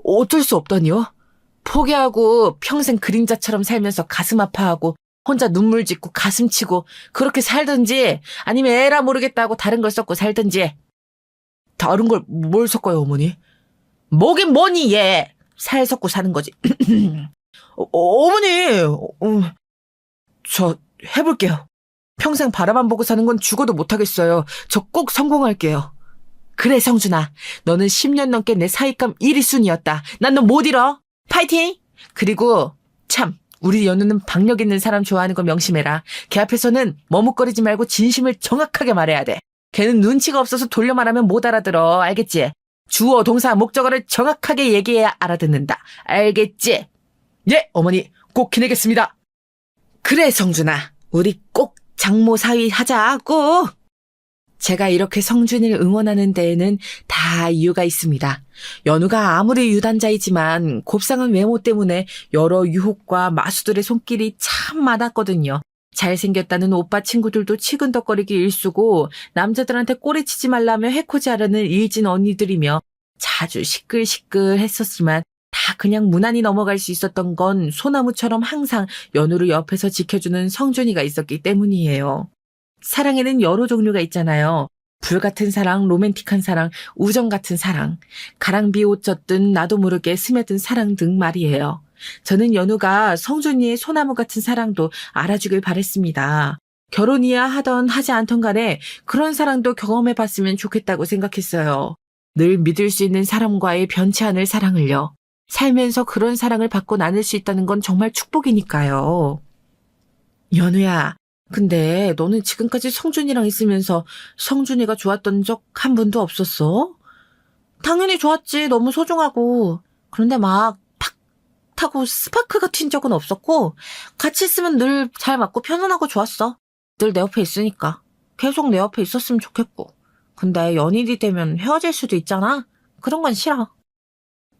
어쩔 수 없다니요? 포기하고 평생 그림자처럼 살면서 가슴 아파하고 혼자 눈물 짓고 가슴 치고 그렇게 살든지 아니면 에라 모르겠다고 다른 걸 섞고 살든지. 다른 걸 뭘 섞어요, 어머니? 뭐긴 뭐니, 얘. 살 섞고 사는 거지. 어머니, 저 해볼게요. 평생 바라만 보고 사는 건 죽어도 못하겠어요. 저 꼭 성공할게요. 그래, 성준아. 너는 10년 넘게 내 사익감 1위 순위였다. 난 너 못 잃어. 파이팅! 그리고 참 우리 연우는 박력 있는 사람 좋아하는 거 명심해라. 걔 앞에서는 머뭇거리지 말고 진심을 정확하게 말해야 돼. 걔는 눈치가 없어서 돌려 말하면 못 알아들어. 알겠지? 주어, 동사, 목적어를 정확하게 얘기해야 알아듣는다. 알겠지? 예, 어머니, 꼭 기내겠습니다. 그래, 성준아. 우리 꼭 장모 사위 하자, 꼭! 제가 이렇게 성준이를 응원하는 데에는 다 이유가 있습니다. 연우가 아무리 유단자이지만 곱상한 외모 때문에 여러 유혹과 마수들의 손길이 참 많았거든요. 잘생겼다는 오빠 친구들도 치근덕거리기 일쑤고 남자들한테 꼬리치지 말라며 해코지하려는 일진 언니들이며 자주 시끌시끌 했었지만 다 그냥 무난히 넘어갈 수 있었던 건 소나무처럼 항상 연우를 옆에서 지켜주는 성준이가 있었기 때문이에요. 사랑에는 여러 종류가 있잖아요. 불같은 사랑, 로맨틱한 사랑, 우정 같은 사랑, 가랑비 옷 젖든 나도 모르게 스며든 사랑 등 말이에요. 저는 연우가 성준이의 소나무 같은 사랑도 알아주길 바랬습니다. 결혼이야 하던 하지 않던 간에 그런 사랑도 경험해봤으면 좋겠다고 생각했어요. 늘 믿을 수 있는 사람과의 변치 않을 사랑을요. 살면서 그런 사랑을 받고 나눌 수 있다는 건 정말 축복이니까요. 연우야, 근데 너는 지금까지 성준이랑 있으면서 성준이가 좋았던 적 한 번도 없었어? 당연히 좋았지. 너무 소중하고. 그런데 막 팍 타고 스파크가 튄 적은 없었고 같이 있으면 늘 잘 맞고 편안하고 좋았어. 늘 내 옆에 있으니까. 계속 내 옆에 있었으면 좋겠고. 근데 연인이 되면 헤어질 수도 있잖아. 그런 건 싫어.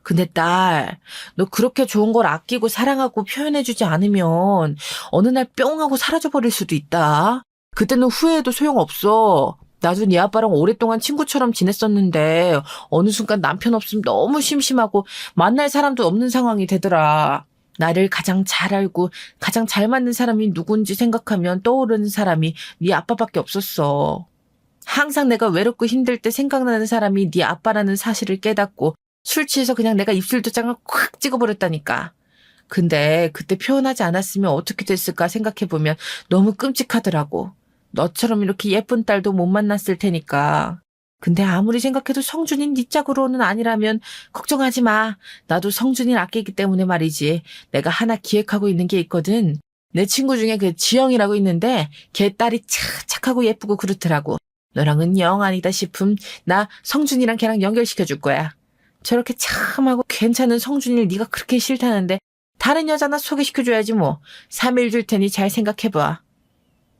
근데 딸, 너 그렇게 좋은 걸 아끼고 사랑하고 표현해주지 않으면 어느 날 뿅 하고 사라져버릴 수도 있다. 그때는 후회해도 소용없어. 나도 네 아빠랑 오랫동안 친구처럼 지냈었는데 어느 순간 남편 없으면 너무 심심하고 만날 사람도 없는 상황이 되더라. 나를 가장 잘 알고 가장 잘 맞는 사람이 누군지 생각하면 떠오르는 사람이 네 아빠밖에 없었어. 항상 내가 외롭고 힘들 때 생각나는 사람이 네 아빠라는 사실을 깨닫고 술 취해서 그냥 내가 입술도장을 콱 찍어버렸다니까. 근데 그때 표현하지 않았으면 어떻게 됐을까 생각해보면 너무 끔찍하더라고. 너처럼 이렇게 예쁜 딸도 못 만났을 테니까. 근데 아무리 생각해도 성준이 네 짝으로는 아니라면 걱정하지 마. 나도 성준이를 아끼기 때문에 말이지. 내가 하나 기획하고 있는 게 있거든. 내 친구 중에 그 지영이라고 있는데 걔 딸이 착하고 예쁘고 그렇더라고. 너랑은 영 아니다 싶음 나 성준이랑 걔랑 연결시켜줄 거야. 저렇게 참하고 괜찮은 성준이를 네가 그렇게 싫다는데 다른 여자나 소개시켜줘야지 뭐. 3일 줄 테니 잘 생각해봐.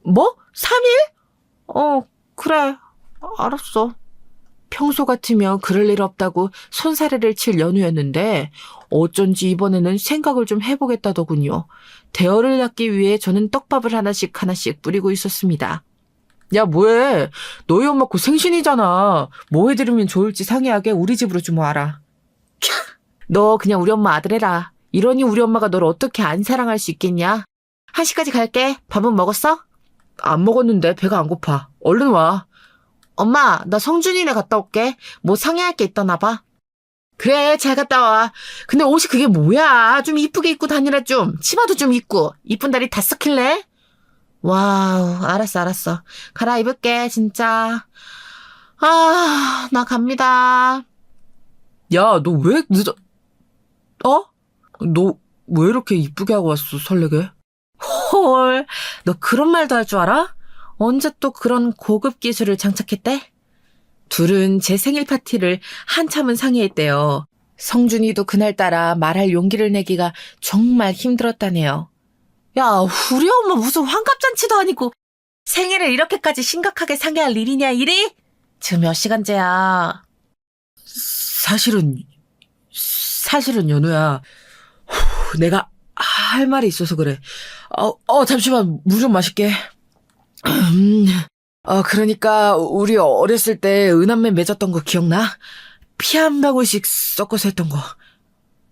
뭐? 3일? 그래. 알았어. 평소 같으면 그럴 일 없다고 손사래를 칠 연우였는데 어쩐지 이번에는 생각을 좀 해보겠다더군요. 대어를 낳기 위해 저는 떡밥을 하나씩 뿌리고 있었습니다. 야, 뭐해? 너희 엄마 곧 생신이잖아. 뭐 해드리면 좋을지 상의하게 우리 집으로 좀 와라. 너 그냥 우리 엄마 아들 해라. 이러니 우리 엄마가 너를 어떻게 안 사랑할 수 있겠냐? 1시까지 갈게. 밥은 먹었어? 안 먹었는데 배가 안 고파. 얼른 와. 엄마, 나 성준이네 갔다 올게. 뭐 상의할 게 있다나 봐. 그래, 잘 갔다 와. 근데 옷이 그게 뭐야? 좀 이쁘게 입고 다니라 좀. 치마도 좀 입고. 이쁜 다리 다 썩힐래? 와우, 알았어. 갈아입을게, 진짜. 나 갑니다. 야, 너 왜 늦어? 너 왜 이렇게 이쁘게 하고 왔어, 설레게? 헐, 너 그런 말도 할 줄 알아? 언제 또 그런 고급 기술을 장착했대? 둘은 제 생일 파티를 한참은 상의했대요. 성준이도 그날따라 말할 용기를 내기가 정말 힘들었다네요. 야, 우리 엄마 무슨 환갑잔치도 아니고 생일을 이렇게까지 심각하게 상의할 일이냐, 일이? 지금 몇 시간째야? 사실은 연우야. 내가 할 말이 있어서 그래. 잠시만, 물 좀 마실게. 그러니까, 우리 어렸을 때 은한매 맺었던 거 기억나? 피 한 방울씩 섞어서 했던 거.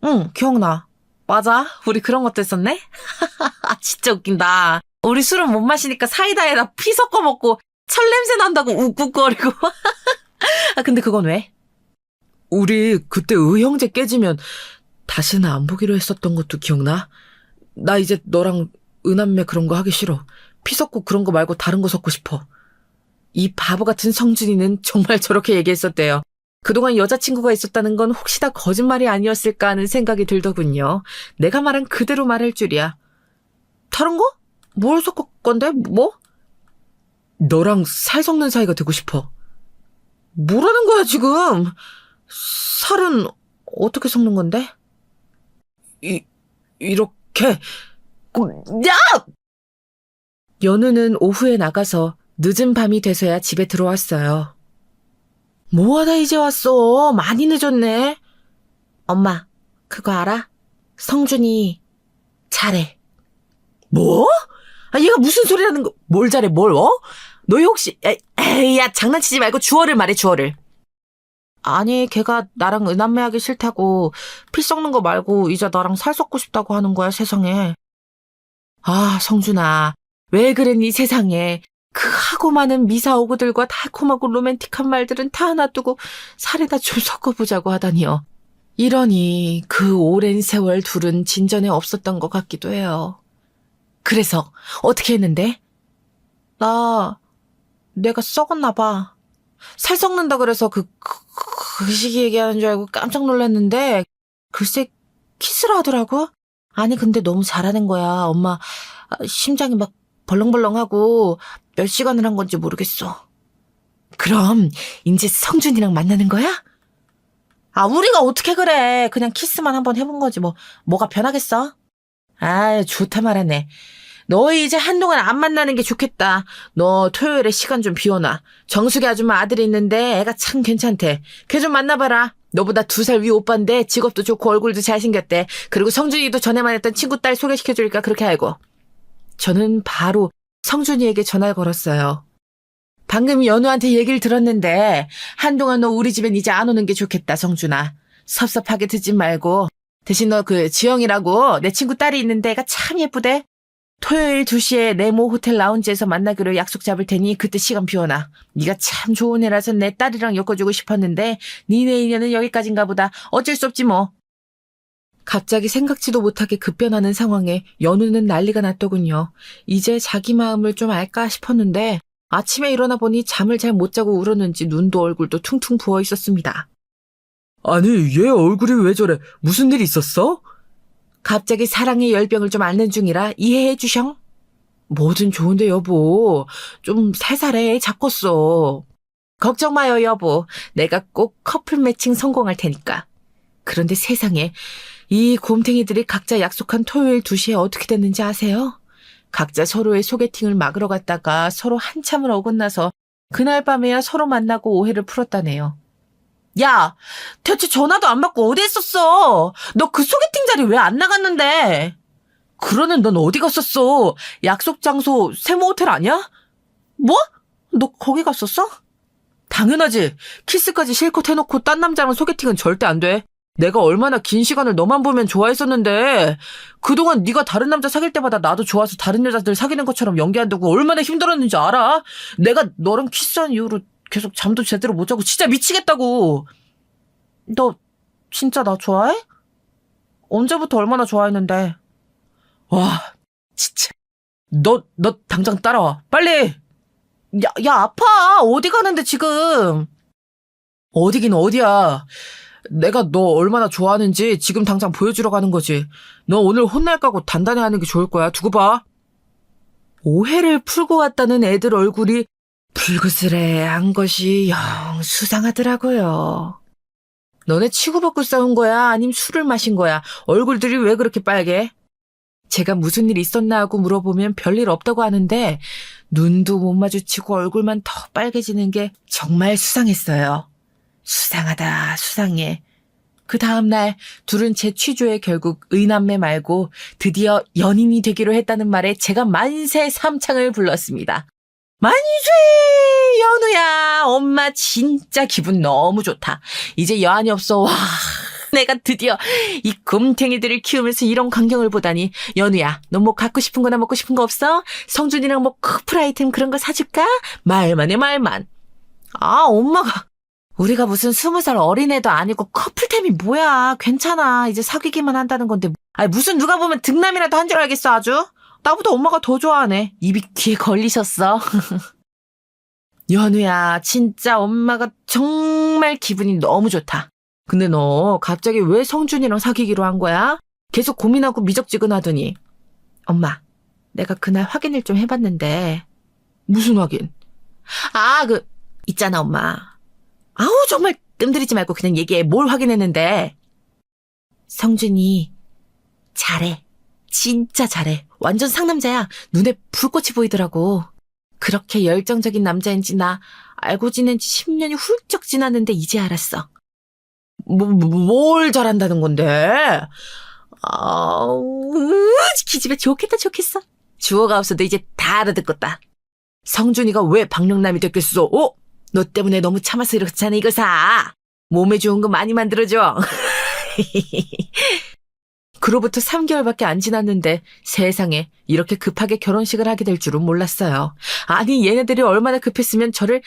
응, 기억나. 맞아. 우리 그런 것도 했었네? 진짜 웃긴다. 우리 술은 못 마시니까 사이다에다 피 섞어 먹고 철 냄새 난다고 욱욱거리고. 근데 그건 왜? 우리 그때 의형제 깨지면 다시는 안 보기로 했었던 것도 기억나? 나 이제 너랑 은한매 그런 거 하기 싫어. 피 섞고 그런 거 말고 다른 거 섞고 싶어. 이 바보 같은 성준이는 정말 저렇게 얘기했었대요. 그동안 여자친구가 있었다는 건 혹시 다 거짓말이 아니었을까 하는 생각이 들더군요. 내가 말한 그대로 말할 줄이야. 다른 거? 뭘 섞을 건데? 뭐? 너랑 살 섞는 사이가 되고 싶어. 뭐라는 거야, 지금? 살은 어떻게 섞는 건데? 이렇게. 야! 연우는 오후에 나가서 늦은 밤이 돼서야 집에 들어왔어요. 뭐하다 이제 왔어? 많이 늦었네. 엄마, 그거 알아? 성준이 잘해. 뭐? 아, 얘가 무슨 소리라는 거, 뭘 잘해, 너희 혹시, 야, 장난치지 말고 주어를 말해, 주어를. 아니, 걔가 나랑 은남매하기 싫다고, 피 썩는 거 말고, 이제 나랑 살 썩고 싶다고 하는 거야, 세상에. 아, 성준아, 왜 그랬니, 세상에. 그 하고 많은 미사오구들과 달콤하고 로맨틱한 말들은 다 놔두고, 살에다 좀 섞어보자고 하다니요. 이러니, 그 오랜 세월 둘은 진전에 없었던 것 같기도 해요. 그래서 어떻게 했는데? 내가 썩었나 봐. 살 썩는다 그래서 그 시기 얘기하는 줄 알고 깜짝 놀랐는데 글쎄 키스를 하더라고? 아니 근데 너무 잘하는 거야. 엄마 심장이 막 벌렁벌렁하고 몇 시간을 한 건지 모르겠어. 그럼 이제 성준이랑 만나는 거야? 아 우리가 어떻게 그래. 그냥 키스만 한번 해본 거지 뭐가 변하겠어? 아, 좋다 말하네. 너희 이제 한동안 안 만나는 게 좋겠다. 너 토요일에 시간 좀 비워놔. 정숙이 아줌마 아들이 있는데 애가 참 괜찮대. 걔 좀 만나봐라. 너보다 2살 위 오빠인데 직업도 좋고 얼굴도 잘생겼대. 그리고 성준이도 전에만 했던 친구 딸 소개시켜줄까 그렇게 알고. 저는 바로 성준이에게 전화를 걸었어요. 방금 연우한테 얘기를 들었는데 한동안 너 우리 집엔 이제 안 오는 게 좋겠다, 성준아. 섭섭하게 듣지 말고 대신 너 지영이라고 내 친구 딸이 있는데 애가 참 예쁘대. 토요일 2시에 네모 호텔 라운지에서 만나기로 약속 잡을 테니 그때 시간 비워놔. 네가 참 좋은 애라서 내 딸이랑 엮어주고 싶었는데 니네 인연은 여기까지인가 보다. 어쩔 수 없지 뭐. 갑자기 생각지도 못하게 급변하는 상황에 연우는 난리가 났더군요. 이제 자기 마음을 좀 알까 싶었는데 아침에 일어나 보니 잠을 잘 못 자고 울었는지 눈도 얼굴도 퉁퉁 부어 있었습니다. 아니, 얘 얼굴이 왜 저래? 무슨 일 있었어? 갑자기 사랑의 열병을 좀 앓는 중이라 이해해 주셔. 뭐든 좋은데 여보. 좀 살살해. 잡궜어. 걱정 마요 여보. 내가 꼭 커플 매칭 성공할 테니까. 그런데 세상에 이 곰탱이들이 각자 약속한 토요일 2시에 어떻게 됐는지 아세요? 각자 서로의 소개팅을 막으러 갔다가 서로 한참을 어긋나서 그날 밤에야 서로 만나고 오해를 풀었다네요. 야, 대체 전화도 안 받고 어디 있었어? 너 그 소개팅 자리 왜 안 나갔는데? 그러는 넌 어디 갔었어? 약속 장소 세모 호텔 아니야? 뭐? 너 거기 갔었어? 당연하지. 키스까지 실컷 해놓고 딴 남자랑 소개팅은 절대 안 돼. 내가 얼마나 긴 시간을 너만 보면 좋아했었는데 그동안 네가 다른 남자 사귈 때마다 나도 좋아서 다른 여자들 사귀는 것처럼 연기한다고 얼마나 힘들었는지 알아? 내가 너랑 키스한 이후로 계속 잠도 제대로 못 자고 진짜 미치겠다고. 너 진짜 나 좋아해? 언제부터 얼마나 좋아했는데. 와 진짜. 너 당장 따라와. 빨리. 야 아파. 어디 가는데 지금. 어디긴 어디야. 내가 너 얼마나 좋아하는지 지금 당장 보여주러 가는 거지. 너 오늘 혼날 거고 단단히 하는 게 좋을 거야. 두고 봐. 오해를 풀고 왔다는 애들 얼굴이 불그스레한 것이 영 수상하더라고요. 너네 치고받고 싸운 거야? 아님 술을 마신 거야? 얼굴들이 왜 그렇게 빨개? 제가 무슨 일 있었나 하고 물어보면 별일 없다고 하는데 눈도 못 마주치고 얼굴만 더 빨개지는 게 정말 수상했어요. 수상하다, 수상해. 그 다음날 둘은 제 취조에 결국 의남매 말고 드디어 연인이 되기로 했다는 말에 제가 만세 삼창을 불렀습니다. 만세! 연우야, 엄마 진짜 기분 너무 좋다. 이제 여한이 없어. 와, 내가 드디어 이 곰탱이들을 키우면서 이런 광경을 보다니. 연우야, 너 뭐 갖고 싶은 거나 먹고 싶은 거 없어? 성준이랑 뭐 커플 아이템 그런 거 사줄까? 말만 해, 말만. 아, 엄마가. 우리가 무슨 20살 어린애도 아니고 커플템이 뭐야. 괜찮아. 이제 사귀기만 한다는 건데. 아니 무슨 누가 보면 등남이라도 한 줄 알겠어 아주. 나보다 엄마가 더 좋아하네. 입이 귀에 걸리셨어. 연우야 진짜 엄마가 정말 기분이 너무 좋다. 근데 너 갑자기 왜 성준이랑 사귀기로 한 거야? 계속 고민하고 미적지근하더니. 엄마 내가 그날 확인을 좀 해봤는데. 무슨 확인? 있잖아, 엄마. 아우, 정말 뜸들이지 말고 그냥 얘기해. 뭘 확인했는데. 성준이 잘해. 진짜 잘해. 완전 상남자야. 눈에 불꽃이 보이더라고. 그렇게 열정적인 남자인지 나 알고 지낸 지 10년이 훌쩍 지났는데 이제 알았어. 뭘 잘한다는 건데? 기집애 좋겠어. 주어가 없어도 이제 다 알아듣겠다. 성준이가 왜 박령남이 됐겠어? 너 때문에 너무 참아서 이렇잖아. 이거 사. 몸에 좋은 거 많이 만들어줘. 그로부터 3개월밖에 안 지났는데 세상에 이렇게 급하게 결혼식을 하게 될 줄은 몰랐어요. 아니, 얘네들이 얼마나 급했으면 저를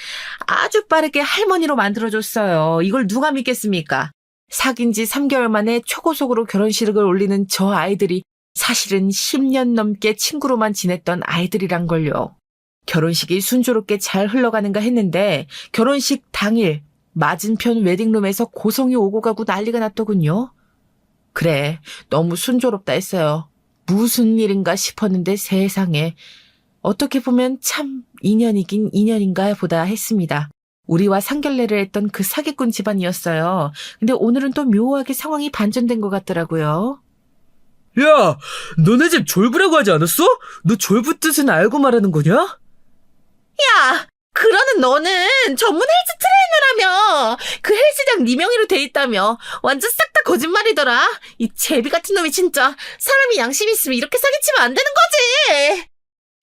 아주 빠르게 할머니로 만들어줬어요. 이걸 누가 믿겠습니까? 사귄 지 3개월 만에 초고속으로 결혼식을 올리는 저 아이들이 사실은 10년 넘게 친구로만 지냈던 아이들이란걸요. 결혼식이 순조롭게 잘 흘러가는가 했는데 결혼식 당일 맞은편 웨딩룸에서 고성이 오고 가고 난리가 났더군요. 그래, 너무 순조롭다 했어요. 무슨 일인가 싶었는데 세상에 어떻게 보면 참 인연이긴 인연인가 보다 했습니다. 우리와 상견례를 했던 그 사기꾼 집안이었어요. 근데 오늘은 또 묘하게 상황이 반전된 것 같더라고요. 야, 너네 집 졸부라고 하지 않았어? 너 졸부 뜻은 알고 말하는 거냐? 야, 그러는 너는 전문 헬스 트레이너라며. 그 헬스장 네 명의로 돼 있다며. 완전 싹 다 거짓말이더라. 이 제비 같은 놈이 진짜. 사람이 양심 있으면 이렇게 사기치면 안 되는 거지.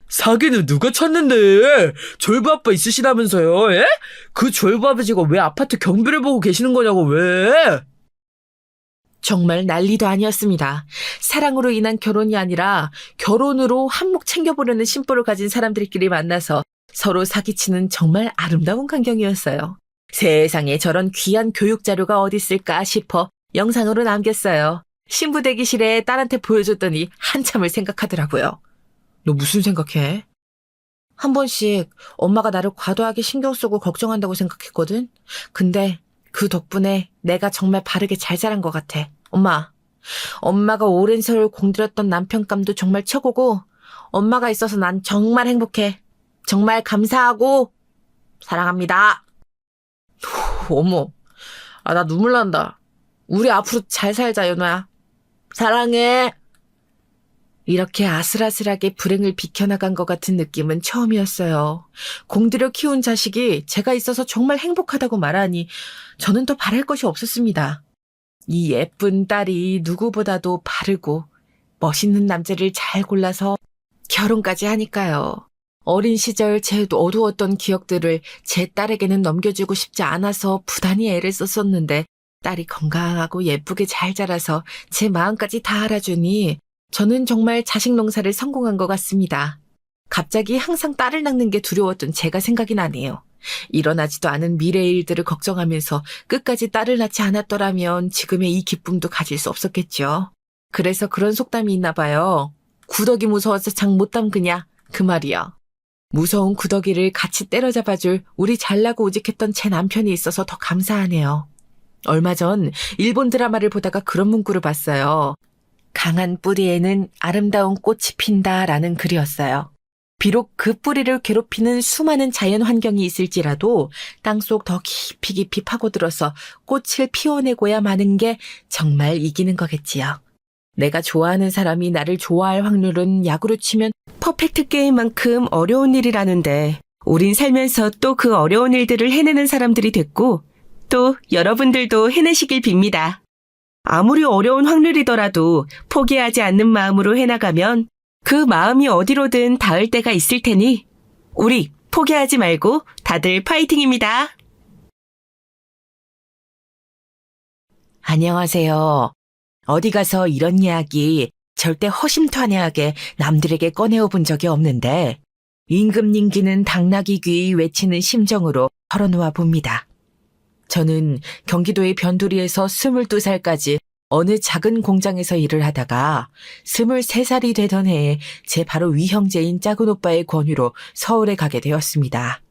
사기는 누가 쳤는데? 졸부 아빠 있으시다면서요, 예? 그 졸부 아버지가 왜 아파트 경비를 보고 계시는 거냐고, 왜? 정말 난리도 아니었습니다. 사랑으로 인한 결혼이 아니라 결혼으로 한몫 챙겨보려는 심보를 가진 사람들끼리 만나서 서로 사기치는 정말 아름다운 광경이었어요. 세상에 저런 귀한 교육 자료가 어디 있을까 싶어 영상으로 남겼어요. 신부 대기실에 딸한테 보여줬더니 한참을 생각하더라고요. 너 무슨 생각해? 한 번씩 엄마가 나를 과도하게 신경 쓰고 걱정한다고 생각했거든. 근데 그 덕분에 내가 정말 바르게 잘 자란 것 같아. 엄마가 오랜 세월 공들였던 남편감도 정말 최고고 엄마가 있어서 난 정말 행복해. 정말 감사하고 사랑합니다. 어머, 나 눈물 난다. 우리 앞으로 잘 살자, 연아야. 사랑해. 이렇게 아슬아슬하게 불행을 비켜나간 것 같은 느낌은 처음이었어요. 공들여 키운 자식이 제가 있어서 정말 행복하다고 말하니 저는 더 바랄 것이 없었습니다. 이 예쁜 딸이 누구보다도 바르고 멋있는 남자를 잘 골라서 결혼까지 하니까요. 어린 시절 제 어두웠던 기억들을 제 딸에게는 넘겨주고 싶지 않아서 부단히 애를 썼었는데 딸이 건강하고 예쁘게 잘 자라서 제 마음까지 다 알아주니 저는 정말 자식 농사를 성공한 것 같습니다. 갑자기 항상 딸을 낳는 게 두려웠던 제가 생각이 나네요. 일어나지도 않은 미래의 일들을 걱정하면서 끝까지 딸을 낳지 않았더라면 지금의 이 기쁨도 가질 수 없었겠죠. 그래서 그런 속담이 있나 봐요. 구더기 무서워서 장 못 담그냐 그 말이요. 무서운 구더기를 같이 때려잡아줄 우리 잘나고 우직했던 제 남편이 있어서 더 감사하네요. 얼마 전 일본 드라마를 보다가 그런 문구를 봤어요. 강한 뿌리에는 아름다운 꽃이 핀다라는 글이었어요. 비록 그 뿌리를 괴롭히는 수많은 자연 환경이 있을지라도 땅속 더 깊이 파고들어서 꽃을 피워내고야 마는 게 정말 이기는 거겠지요. 내가 좋아하는 사람이 나를 좋아할 확률은 야구로 치면 퍼펙트 게임만큼 어려운 일이라는데 우린 살면서 또 그 어려운 일들을 해내는 사람들이 됐고 또 여러분들도 해내시길 빕니다. 아무리 어려운 확률이더라도 포기하지 않는 마음으로 해나가면 그 마음이 어디로든 닿을 때가 있을 테니 우리 포기하지 말고 다들 파이팅입니다. 안녕하세요. 어디 가서 이런 이야기 절대 허심탄회하게 남들에게 꺼내어 본 적이 없는데 임금님기는 당나귀 귀 외치는 심정으로 털어놓아 봅니다. 저는 경기도의 변두리에서 22살까지 어느 작은 공장에서 일을 하다가 23살이 되던 해에 제 바로 위형제인 작은 오빠의 권유로 서울에 가게 되었습니다.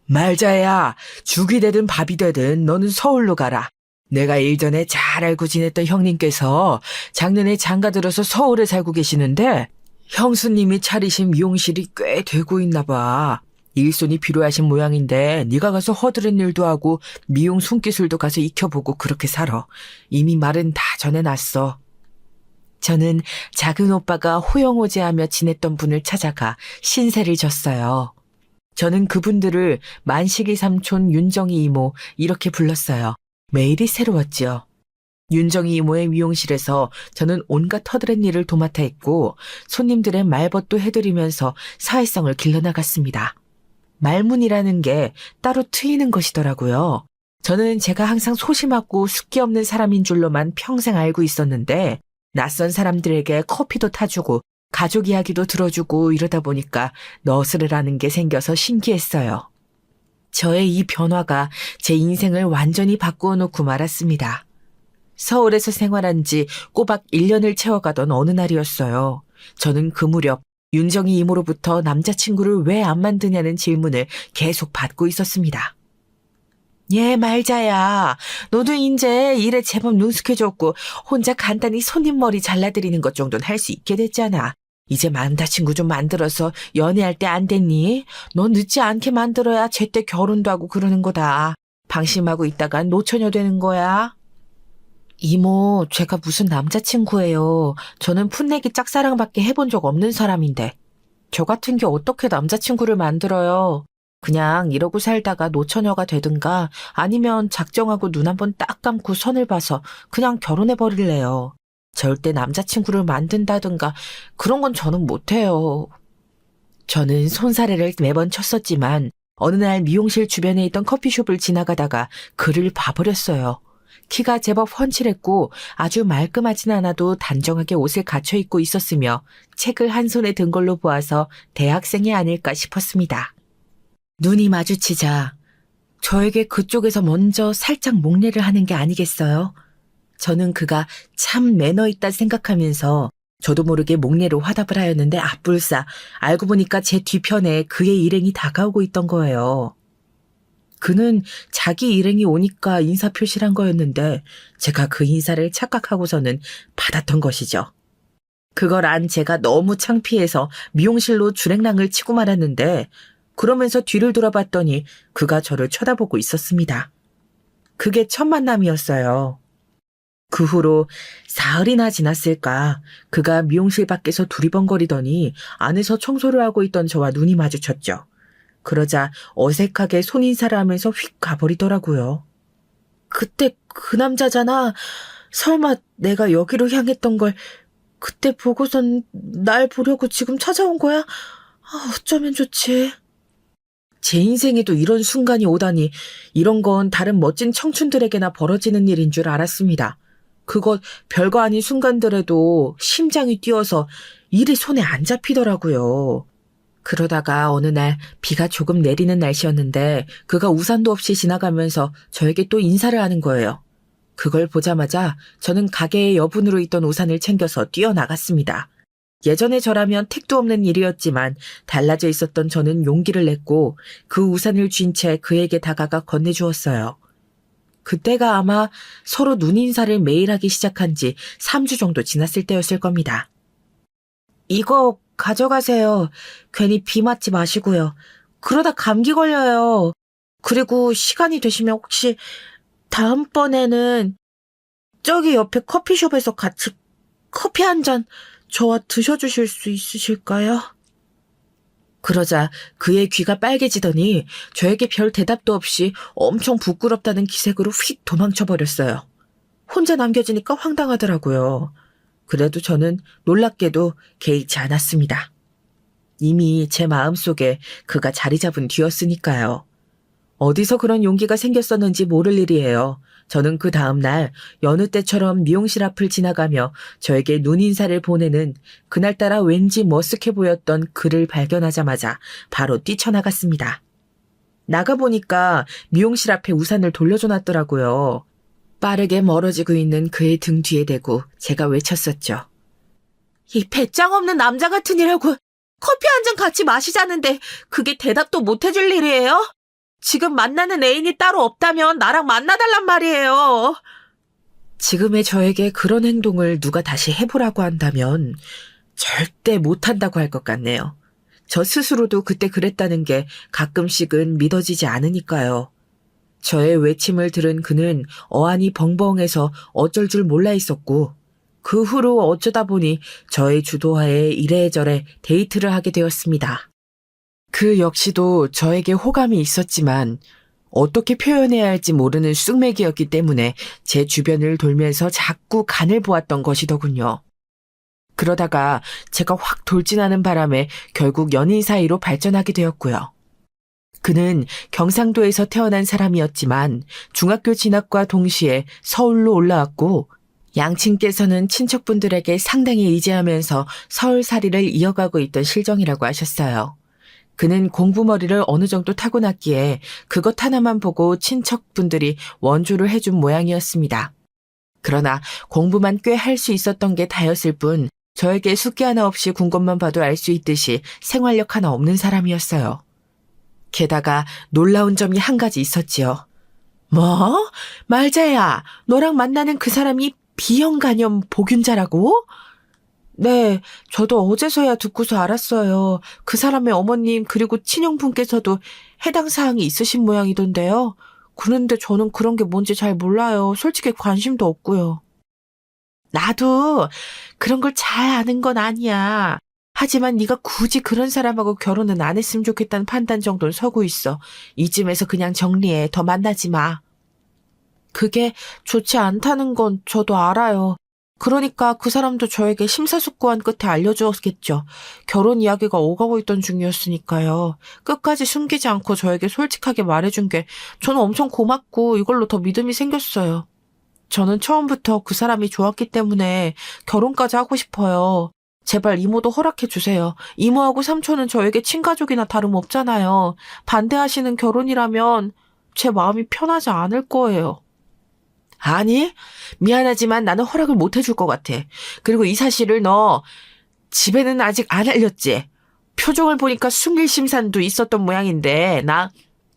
말자야, 죽이 되든 밥이 되든 너는 서울로 가라. 내가 일전에 잘 알고 지냈던 형님께서 작년에 장가 들어서 서울에 살고 계시는데 형수님이 차리신 미용실이 꽤 되고 있나 봐. 일손이 필요하신 모양인데 네가 가서 허드렛 일도 하고 미용 손기술도 가서 익혀보고 그렇게 살아. 이미 말은 다 전해놨어. 저는 작은 오빠가 호영호재하며 지냈던 분을 찾아가 신세를 졌어요. 저는 그분들을 만식이 삼촌, 윤정이 이모 이렇게 불렀어요. 매일이 새로웠지요. 윤정이 이모의 미용실에서 저는 온갖 허드렛 일을 도맡아 했고 손님들의 말벗도 해드리면서 사회성을 길러나갔습니다. 말문이라는 게 따로 트이는 것이더라고요. 저는 제가 항상 소심하고 숫기 없는 사람인 줄로만 평생 알고 있었는데 낯선 사람들에게 커피도 타주고 가족 이야기도 들어주고 이러다 보니까 너스르라는 게 생겨서 신기했어요. 저의 이 변화가 제 인생을 완전히 바꾸어 놓고 말았습니다. 서울에서 생활한 지 꼬박 1년을 채워가던 어느 날이었어요. 저는 그 무렵 윤정이 이모로부터 남자친구를 왜 안 만드냐는 질문을 계속 받고 있었습니다. 예, 말자야. 너도 이제 일에 제법 능숙해졌고 혼자 간단히 손님 머리 잘라드리는 것 정도는 할 수 있게 됐잖아. 이제 남자친구 좀 만들어서 연애할 때 안 됐니? 너 늦지 않게 만들어야 제때 결혼도 하고 그러는 거다. 방심하고 있다가 노처녀 되는 거야. 이모, 제가 무슨 남자친구예요. 저는 풋내기 짝사랑밖에 해본 적 없는 사람인데. 저 같은 게 어떻게 남자친구를 만들어요? 그냥 이러고 살다가 노처녀가 되든가 아니면 작정하고 눈 한번 딱 감고 선을 봐서 그냥 결혼해버릴래요. 절대 남자친구를 만든다든가 그런 건 저는 못해요. 저는 손사래를 매번 쳤었지만 어느 날 미용실 주변에 있던 커피숍을 지나가다가 그를 봐버렸어요. 키가 제법 훤칠했고 아주 말끔하진 않아도 단정하게 옷을 갖춰 입고 있었으며 책을 한 손에 든 걸로 보아서 대학생이 아닐까 싶었습니다. 눈이 마주치자 저에게 그쪽에서 먼저 살짝 목례를 하는 게 아니겠어요? 저는 그가 참 매너 있다 생각하면서 저도 모르게 목례로 화답을 하였는데 앞불싸 알고 보니까 제 뒤편에 그의 일행이 다가오고 있던 거예요. 그는 자기 일행이 오니까 인사표시를 한 거였는데 제가 그 인사를 착각하고서는 받았던 것이죠. 그걸 안 제가 너무 창피해서 미용실로 주랭랑을 치고 말았는데 그러면서 뒤를 돌아봤더니 그가 저를 쳐다보고 있었습니다. 그게 첫 만남이었어요. 그 후로 사흘이나 지났을까 그가 미용실 밖에서 두리번거리더니 안에서 청소를 하고 있던 저와 눈이 마주쳤죠. 그러자 어색하게 손인사를 하면서 휙 가버리더라고요. 그때 그 남자잖아. 설마 내가 여기로 향했던 걸 그때 보고선 날 보려고 지금 찾아온 거야? 어쩌면 좋지. 제 인생에도 이런 순간이 오다니 이런 건 다른 멋진 청춘들에게나 벌어지는 일인 줄 알았습니다. 그것 별거 아닌 순간들에도 심장이 뛰어서 일이 손에 안 잡히더라고요. 그러다가 어느 날 비가 조금 내리는 날씨였는데 그가 우산도 없이 지나가면서 저에게 또 인사를 하는 거예요. 그걸 보자마자 저는 가게에 여분으로 있던 우산을 챙겨서 뛰어나갔습니다. 예전에 저라면 택도 없는 일이었지만 달라져 있었던 저는 용기를 냈고 그 우산을 쥔 채 그에게 다가가 건네주었어요. 그때가 아마 서로 눈인사를 매일 하기 시작한 지 3주 정도 지났을 때였을 겁니다. 이거 가져가세요. 괜히 비 맞지 마시고요. 그러다 감기 걸려요. 그리고 시간이 되시면 혹시 다음번에는 저기 옆에 커피숍에서 같이 커피 한 잔 저와 드셔주실 수 있으실까요? 그러자 그의 귀가 빨개지더니 저에게 별 대답도 없이 엄청 부끄럽다는 기색으로 휙 도망쳐버렸어요. 혼자 남겨지니까 황당하더라고요. 그래도 저는 놀랍게도 개의치 않았습니다. 이미 제 마음속에 그가 자리 잡은 뒤였으니까요. 어디서 그런 용기가 생겼었는지 모를 일이에요. 저는 그 다음날 여느 때처럼 미용실 앞을 지나가며 저에게 눈인사를 보내는 그날따라 왠지 머쓱해 보였던 그를 발견하자마자 바로 뛰쳐나갔습니다. 나가보니까 미용실 앞에 우산을 돌려줘 놨더라고요. 빠르게 멀어지고 있는 그의 등 뒤에 대고 제가 외쳤었죠. 이 배짱 없는 남자 같은 이라고 커피 한 잔 같이 마시자는데 그게 대답도 못 해줄 일이에요? 지금 만나는 애인이 따로 없다면 나랑 만나달란 말이에요. 지금의 저에게 그런 행동을 누가 다시 해보라고 한다면 절대 못한다고 할 것 같네요. 저 스스로도 그때 그랬다는 게 가끔씩은 믿어지지 않으니까요. 저의 외침을 들은 그는 어안이 벙벙해서 어쩔 줄 몰라 있었고, 그 후로 어쩌다 보니 저의 주도하에 이래저래 데이트를 하게 되었습니다. 그 역시도 저에게 호감이 있었지만 어떻게 표현해야 할지 모르는 쑥맥이었기 때문에 제 주변을 돌면서 자꾸 간을 보았던 것이더군요. 그러다가 제가 확 돌진하는 바람에 결국 연인 사이로 발전하게 되었고요. 그는 경상도에서 태어난 사람이었지만 중학교 진학과 동시에 서울로 올라왔고 양친께서는 친척분들에게 상당히 의지하면서 서울살이를 이어가고 있던 실정이라고 하셨어요. 그는 공부머리를 어느 정도 타고났기에 그것 하나만 보고 친척분들이 원조를 해준 모양이었습니다. 그러나 공부만 꽤 할 수 있었던 게 다였을 뿐 저에게 숙기 하나 없이 군 것만 봐도 알 수 있듯이 생활력 하나 없는 사람이었어요. 게다가 놀라운 점이 한 가지 있었지요. 뭐? 말자야, 너랑 만나는 그 사람이 B형 간염 복균자라고? 네, 저도 어제서야 듣고서 알았어요. 그 사람의 어머님 그리고 친형분께서도 해당 사항이 있으신 모양이던데요. 그런데 저는 그런 게 뭔지 잘 몰라요. 솔직히 관심도 없고요. 나도 그런 걸 잘 아는 건 아니야. 하지만 네가 굳이 그런 사람하고 결혼은 안 했으면 좋겠다는 판단 정도는 서고 있어. 이쯤에서 그냥 정리해. 더 만나지 마. 그게 좋지 않다는 건 저도 알아요. 그러니까 그 사람도 저에게 심사숙고한 끝에 알려주었겠죠. 결혼 이야기가 오가고 있던 중이었으니까요. 끝까지 숨기지 않고 저에게 솔직하게 말해준 게 저는 엄청 고맙고 이걸로 더 믿음이 생겼어요. 저는 처음부터 그 사람이 좋았기 때문에 결혼까지 하고 싶어요. 제발 이모도 허락해 주세요. 이모하고 삼촌은 저에게 친가족이나 다름없잖아요. 반대하시는 결혼이라면 제 마음이 편하지 않을 거예요. 아니, 미안하지만 나는 허락을 못 해줄 것 같아. 그리고 이 사실을 너 집에는 아직 안 알렸지? 표정을 보니까 숨길 심산도 있었던 모양인데 나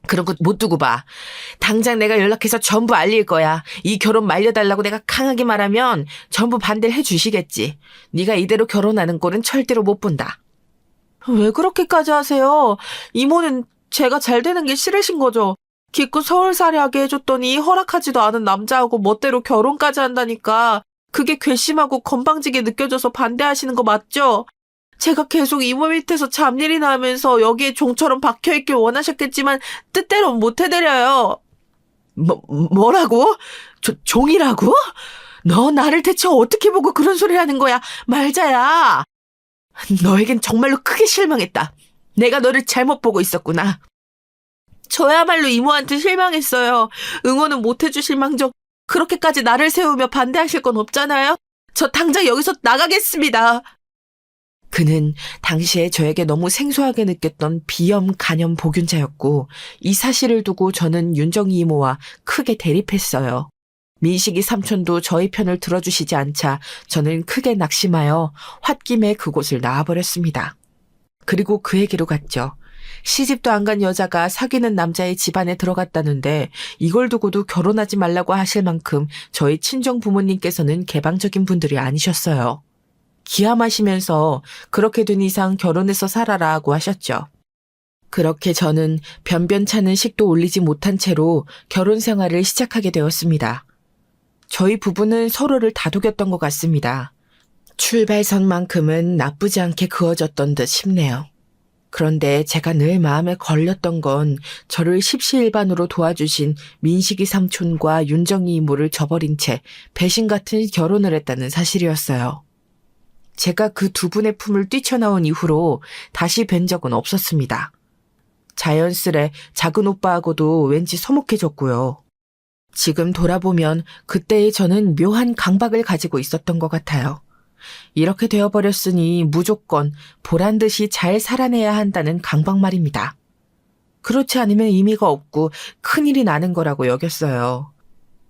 그런 거 못 두고 봐. 당장 내가 연락해서 전부 알릴 거야. 이 결혼 말려달라고 내가 강하게 말하면 전부 반대를 해주시겠지. 네가 이대로 결혼하는 꼴은 절대로 못 본다. 왜 그렇게까지 하세요? 이모는 제가 잘 되는 게 싫으신 거죠? 기껏 서울살이 하게 해줬더니 허락하지도 않은 남자하고 멋대로 결혼까지 한다니까. 그게 괘씸하고 건방지게 느껴져서 반대하시는 거 맞죠? 제가 계속 이모 밑에서 잡일이나 하면서 여기에 종처럼 박혀있길 원하셨겠지만 뜻대로 못 해드려요. 뭐라고? 종이라고? 너 나를 대체 어떻게 보고 그런 소리 하는 거야? 말자야. 너에겐 정말로 크게 실망했다. 내가 너를 잘못 보고 있었구나. 저야말로 이모한테 실망했어요. 응원은 못 해주실 망정 그렇게까지 나를 세우며 반대하실 건 없잖아요? 저 당장 여기서 나가겠습니다. 그는 당시에 저에게 너무 생소하게 느꼈던 비염 간염 복균자였고 이 사실을 두고 저는 윤정이 이모와 크게 대립했어요. 민식이 삼촌도 저의 편을 들어주시지 않자 저는 크게 낙심하여 홧김에 그곳을 나와버렸습니다. 그리고 그에게로 갔죠. 시집도 안 간 여자가 사귀는 남자의 집안에 들어갔다는데 이걸 두고도 결혼하지 말라고 하실 만큼 저희 친정 부모님께서는 개방적인 분들이 아니셨어요. 기함하시면서 그렇게 된 이상 결혼해서 살아라고 하셨죠. 그렇게 저는 변변찮은 식도 올리지 못한 채로 결혼 생활을 시작하게 되었습니다. 저희 부부는 서로를 다독였던 것 같습니다. 출발선만큼은 나쁘지 않게 그어졌던 듯 싶네요. 그런데 제가 늘 마음에 걸렸던 건 저를 십시일반으로 도와주신 민식이 삼촌과 윤정이 이모를 저버린 채 배신 같은 결혼을 했다는 사실이었어요. 제가 그 두 분의 품을 뛰쳐나온 이후로 다시 뵌 적은 없었습니다. 자연스레 작은 오빠하고도 왠지 서먹해졌고요. 지금 돌아보면 그때의 저는 묘한 강박을 가지고 있었던 것 같아요. 이렇게 되어버렸으니 무조건 보란듯이 잘 살아내야 한다는 강박 말입니다. 그렇지 않으면 의미가 없고 큰일이 나는 거라고 여겼어요.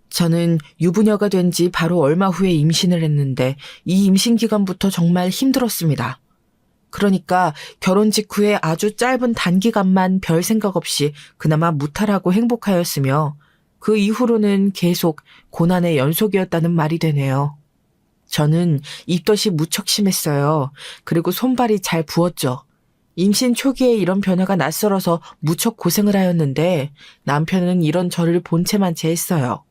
저는 유부녀가 된 지 바로 얼마 후에 임신을 했는데 이 임신 기간부터 정말 힘들었습니다. 그러니까 결혼 직후에 아주 짧은 단기간만 별 생각 없이 그나마 무탈하고 행복하였으며 그 이후로는 계속 고난의 연속이었다는 말이 되네요. 저는 입덧이 무척 심했어요. 그리고 손발이 잘 부었죠. 임신 초기에 이런 변화가 낯설어서 무척 고생을 하였는데 남편은 이런 저를 본체만 제했어요.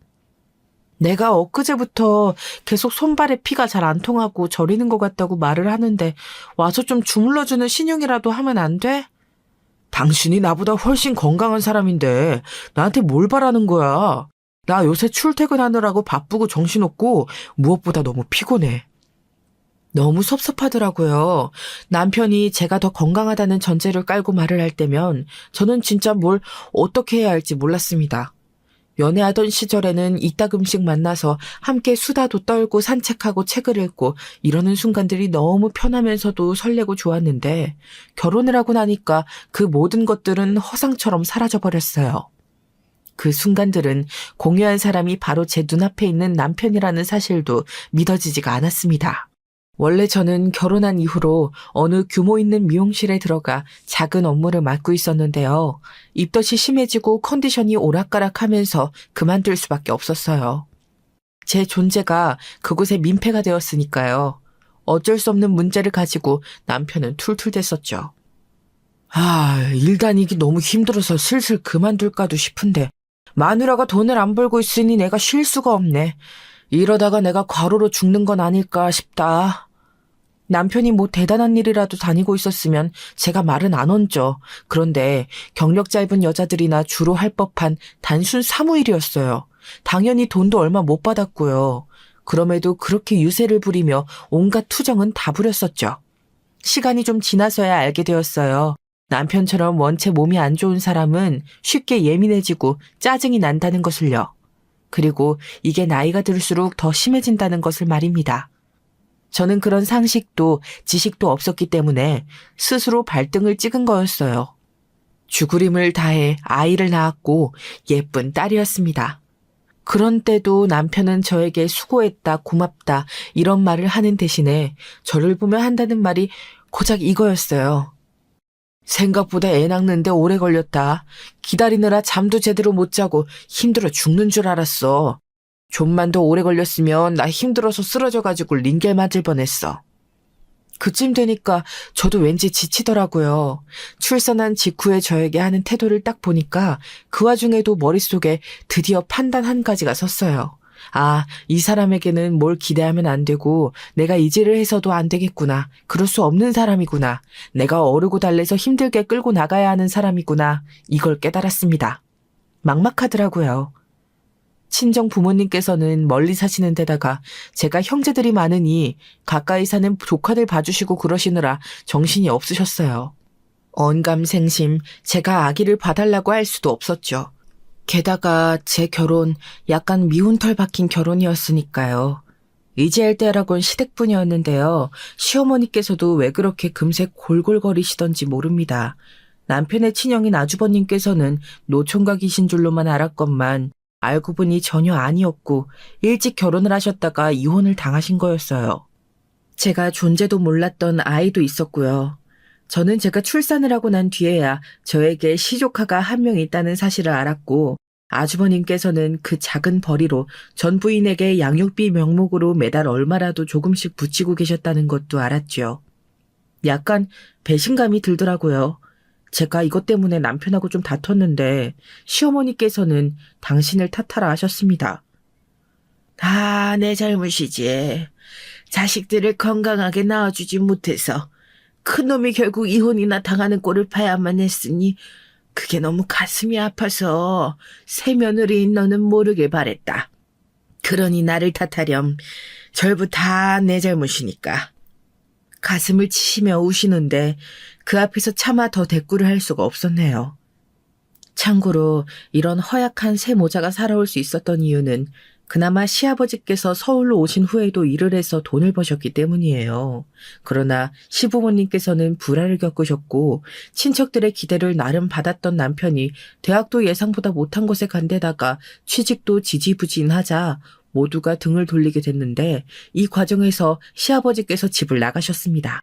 내가 엊그제부터 계속 손발에 피가 잘 안 통하고 저리는 것 같다고 말을 하는데 와서 좀 주물러주는 신용이라도 하면 안 돼? 당신이 나보다 훨씬 건강한 사람인데 나한테 뭘 바라는 거야? 나 요새 출퇴근하느라고 바쁘고 정신없고 무엇보다 너무 피곤해. 너무 섭섭하더라고요. 남편이 제가 더 건강하다는 전제를 깔고 말을 할 때면 저는 진짜 뭘 어떻게 해야 할지 몰랐습니다. 연애하던 시절에는 이따금씩 만나서 함께 수다도 떨고 산책하고 책을 읽고 이러는 순간들이 너무 편하면서도 설레고 좋았는데 결혼을 하고 나니까 그 모든 것들은 허상처럼 사라져버렸어요. 그 순간들은 공유한 사람이 바로 제 눈앞에 있는 남편이라는 사실도 믿어지지가 않았습니다. 원래 저는 결혼한 이후로 어느 규모 있는 미용실에 들어가 작은 업무를 맡고 있었는데요. 입덧이 심해지고 컨디션이 오락가락하면서 그만둘 수밖에 없었어요. 제 존재가 그곳에 민폐가 되었으니까요. 어쩔 수 없는 문제를 가지고 남편은 툴툴댔었죠. 일 다니기 너무 힘들어서 슬슬 그만둘까도 싶은데 마누라가 돈을 안 벌고 있으니 내가 쉴 수가 없네. 이러다가 내가 과로로 죽는 건 아닐까 싶다. 남편이 뭐 대단한 일이라도 다니고 있었으면 제가 말은 안 얹죠. 그런데 경력 짧은 여자들이나 주로 할 법한 단순 사무일이었어요. 당연히 돈도 얼마 못 받았고요. 그럼에도 그렇게 유세를 부리며 온갖 투정은 다 부렸었죠. 시간이 좀 지나서야 알게 되었어요. 남편처럼 원체 몸이 안 좋은 사람은 쉽게 예민해지고 짜증이 난다는 것을요. 그리고 이게 나이가 들수록 더 심해진다는 것을 말입니다. 저는 그런 상식도 지식도 없었기 때문에 스스로 발등을 찍은 거였어요. 죽으림을 다해 아이를 낳았고 예쁜 딸이었습니다. 그런 때도 남편은 저에게 수고했다, 고맙다 이런 말을 하는 대신에 저를 보며 한다는 말이 고작 이거였어요. 생각보다 애 낳는데 오래 걸렸다. 기다리느라 잠도 제대로 못 자고 힘들어 죽는 줄 알았어. 좀만 더 오래 걸렸으면 나 힘들어서 쓰러져가지고 링겔 맞을 뻔했어. 그쯤 되니까 저도 왠지 지치더라고요. 출산한 직후에 저에게 하는 태도를 딱 보니까 그 와중에도 머릿속에 드디어 판단 한 가지가 섰어요. 이 사람에게는 뭘 기대하면 안 되고 내가 이지를 해서도 안 되겠구나. 그럴 수 없는 사람이구나. 내가 어르고 달래서 힘들게 끌고 나가야 하는 사람이구나. 이걸 깨달았습니다. 막막하더라고요. 친정 부모님께서는 멀리 사시는 데다가 제가 형제들이 많으니 가까이 사는 조카들 봐주시고 그러시느라 정신이 없으셨어요. 언감생심 제가 아기를 봐달라고 할 수도 없었죠. 게다가 제 결혼 약간 미운 털 박힌 결혼이었으니까요. 의지할 때라곤 시댁뿐이었는데요. 시어머니께서도 왜 그렇게 금세 골골거리시던지 모릅니다. 남편의 친형인 아주버님께서는 노총각이신 줄로만 알았건만 알고 보니 전혀 아니었고 일찍 결혼을 하셨다가 이혼을 당하신 거였어요. 제가 존재도 몰랐던 아이도 있었고요. 저는 제가 출산을 하고 난 뒤에야 저에게 시조카가 한 명 있다는 사실을 알았고 아주버님께서는 그 작은 벌이로 전 부인에게 양육비 명목으로 매달 얼마라도 조금씩 붙이고 계셨다는 것도 알았죠. 약간 배신감이 들더라고요. 제가 이것 때문에 남편하고 좀 다퉜는데 시어머니께서는 당신을 탓하라 하셨습니다. 다 내 잘못이지. 자식들을 건강하게 낳아주지 못해서 큰놈이 결국 이혼이나 당하는 꼴을 봐야만 했으니 그게 너무 가슴이 아파서 새 며느리인 너는 모르길 바랬다. 그러니 나를 탓하렴. 절부 다 내 잘못이니까. 가슴을 치시며 우시는데 그 앞에서 차마 더 대꾸를 할 수가 없었네요. 참고로 이런 허약한 새 모자가 살아올 수 있었던 이유는 그나마 시아버지께서 서울로 오신 후에도 일을 해서 돈을 버셨기 때문이에요. 그러나 시부모님께서는 불화를 겪으셨고 친척들의 기대를 나름 받았던 남편이 대학도 예상보다 못한 곳에 간 데다가 취직도 지지부진하자 모두가 등을 돌리게 됐는데 이 과정에서 시아버지께서 집을 나가셨습니다.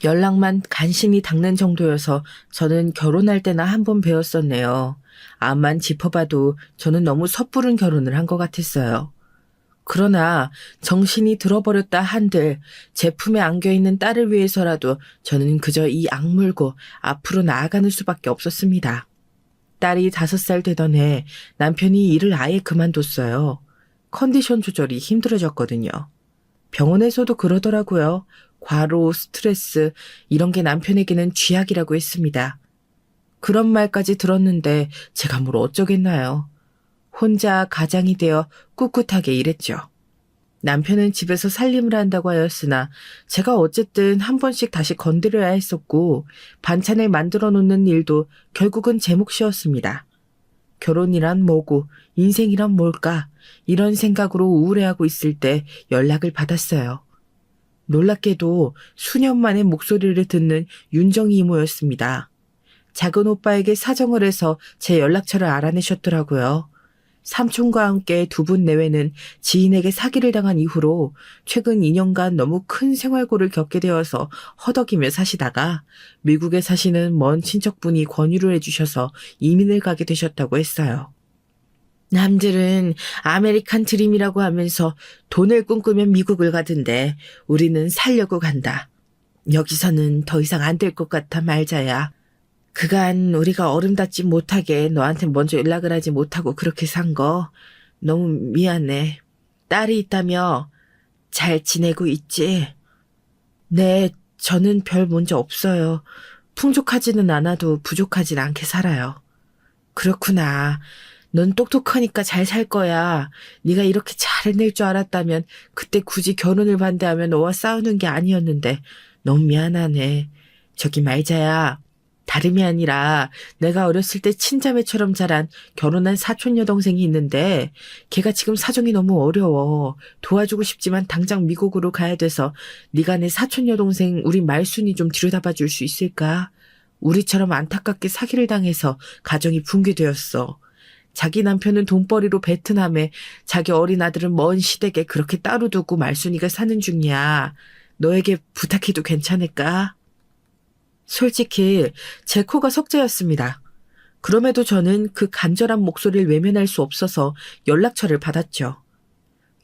연락만 간신히 닿는 정도여서 저는 결혼할 때나 한 번 배웠었네요. 암만 짚어봐도 저는 너무 섣부른 결혼을 한 것 같았어요. 그러나 정신이 들어버렸다 한들 제품에 안겨있는 딸을 위해서라도 저는 그저 이 악물고 앞으로 나아가는 수밖에 없었습니다. 딸이 5살 되던 해 남편이 일을 아예 그만뒀어요. 컨디션 조절이 힘들어졌거든요. 병원에서도 그러더라고요. 과로, 스트레스 이런 게 남편에게는 쥐약이라고 했습니다. 그런 말까지 들었는데 제가 뭘 어쩌겠나요. 혼자 가장이 되어 꿋꿋하게 일했죠. 남편은 집에서 살림을 한다고 하였으나 제가 어쨌든 한 번씩 다시 건드려야 했었고 반찬을 만들어 놓는 일도 결국은 제 몫이었습니다. 결혼이란 뭐고 인생이란 뭘까 이런 생각으로 우울해하고 있을 때 연락을 받았어요. 놀랍게도 수년 만에 목소리를 듣는 윤정이 이모였습니다. 작은 오빠에게 사정을 해서 제 연락처를 알아내셨더라고요. 삼촌과 함께 2분 내외는 지인에게 사기를 당한 이후로 최근 2년간 너무 큰 생활고를 겪게 되어서 허덕이며 사시다가 미국에 사시는 먼 친척분이 권유를 해주셔서 이민을 가게 되셨다고 했어요. 남들은 아메리칸 드림이라고 하면서 돈을 꿈꾸면 미국을 가던데 우리는 살려고 간다. 여기서는 더 이상 안 될 것 같아 말자야. 그간 우리가 어른답지 못하게 너한테 먼저 연락을 하지 못하고 그렇게 산 거 너무 미안해. 딸이 있다며 잘 지내고 있지? 네, 저는 별 문제 없어요. 풍족하지는 않아도 부족하진 않게 살아요. 그렇구나. 넌 똑똑하니까 잘 살 거야. 네가 이렇게 잘 해낼 줄 알았다면 그때 굳이 결혼을 반대하며 너와 싸우는 게 아니었는데 너무 미안하네. 저기 말자야. 다름이 아니라 내가 어렸을 때 친자매처럼 자란 결혼한 사촌 여동생이 있는데 걔가 지금 사정이 너무 어려워. 도와주고 싶지만 당장 미국으로 가야 돼서 네가 내 사촌 여동생 우리 말순이 좀 들여다봐 줄 수 있을까? 우리처럼 안타깝게 사기를 당해서 가정이 붕괴되었어. 자기 남편은 돈벌이로 베트남에 자기 어린 아들은 먼 시댁에 그렇게 따로 두고 말순이가 사는 중이야. 너에게 부탁해도 괜찮을까? 솔직히 제 코가 석자였습니다. 그럼에도 저는 그 간절한 목소리를 외면할 수 없어서 연락처를 받았죠.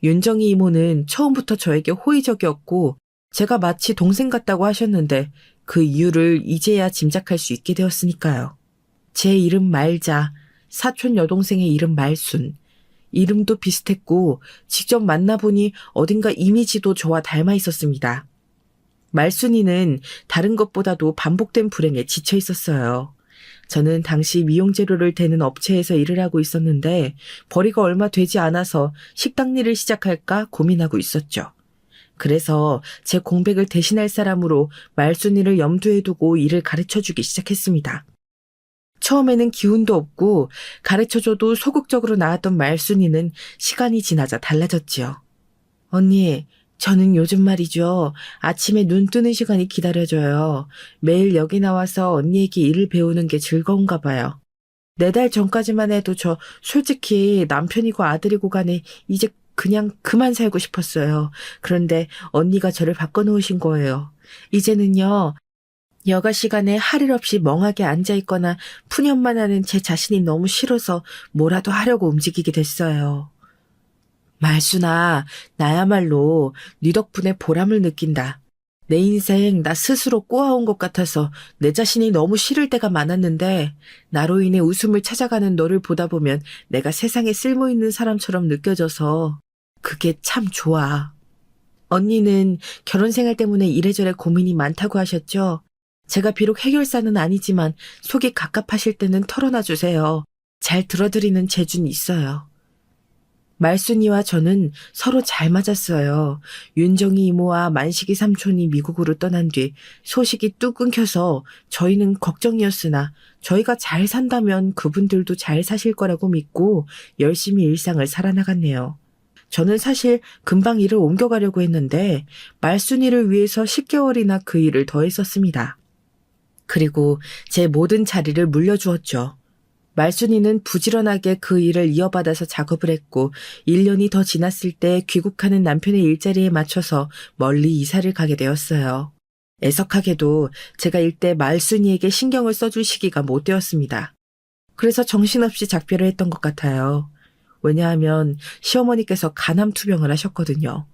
윤정이 이모는 처음부터 저에게 호의적이었고 제가 마치 동생 같다고 하셨는데 그 이유를 이제야 짐작할 수 있게 되었으니까요. 제 이름 말자, 사촌 여동생의 이름 말순. 이름도 비슷했고 직접 만나보니 어딘가 이미지도 저와 닮아 있었습니다. 말순이는 다른 것보다도 반복된 불행에 지쳐 있었어요. 저는 당시 미용재료를 대는 업체에서 일을 하고 있었는데 벌이가 얼마 되지 않아서 식당 일을 시작할까 고민하고 있었죠. 그래서 제 공백을 대신할 사람으로 말순이를 염두에 두고 일을 가르쳐주기 시작했습니다. 처음에는 기운도 없고 가르쳐줘도 소극적으로 나왔던 말순이는 시간이 지나자 달라졌지요. 언니, 저는 요즘 말이죠. 아침에 눈 뜨는 시간이 기다려져요. 매일 여기 나와서 언니에게 일을 배우는 게 즐거운가 봐요. 4달 전까지만 해도 저 솔직히 남편이고 아들이고 간에 이제 그냥 그만 살고 싶었어요. 그런데 언니가 저를 바꿔놓으신 거예요. 이제는요. 여가 시간에 할 일 없이 멍하게 앉아있거나 푸념만 하는 제 자신이 너무 싫어서 뭐라도 하려고 움직이게 됐어요. 말순아, 나야말로 네 덕분에 보람을 느낀다. 내 인생 나 스스로 꼬아온 것 같아서 내 자신이 너무 싫을 때가 많았는데 나로 인해 웃음을 찾아가는 너를 보다 보면 내가 세상에 쓸모있는 사람처럼 느껴져서 그게 참 좋아. 언니는 결혼 생활 때문에 이래저래 고민이 많다고 하셨죠? 제가 비록 해결사는 아니지만 속이 갑갑하실 때는 털어놔 주세요. 잘 들어드리는 재주는 있어요. 말순이와 저는 서로 잘 맞았어요. 윤정이 이모와 만식이 삼촌이 미국으로 떠난 뒤 소식이 뚝 끊겨서 저희는 걱정이었으나 저희가 잘 산다면 그분들도 잘 사실 거라고 믿고 열심히 일상을 살아나갔네요. 저는 사실 금방 일을 옮겨가려고 했는데 말순이를 위해서 10개월이나 그 일을 더 했었습니다. 그리고 제 모든 자리를 물려주었죠. 말순이는 부지런하게 그 일을 이어받아서 작업을 했고 1년이 더 지났을 때 귀국하는 남편의 일자리에 맞춰서 멀리 이사를 가게 되었어요. 애석하게도 제가 일때 말순이에게 신경을 써줄 시기가 못 되었습니다. 그래서 정신없이 작별을 했던 것 같아요. 왜냐하면 시어머니께서 간암 투병을 하셨거든요.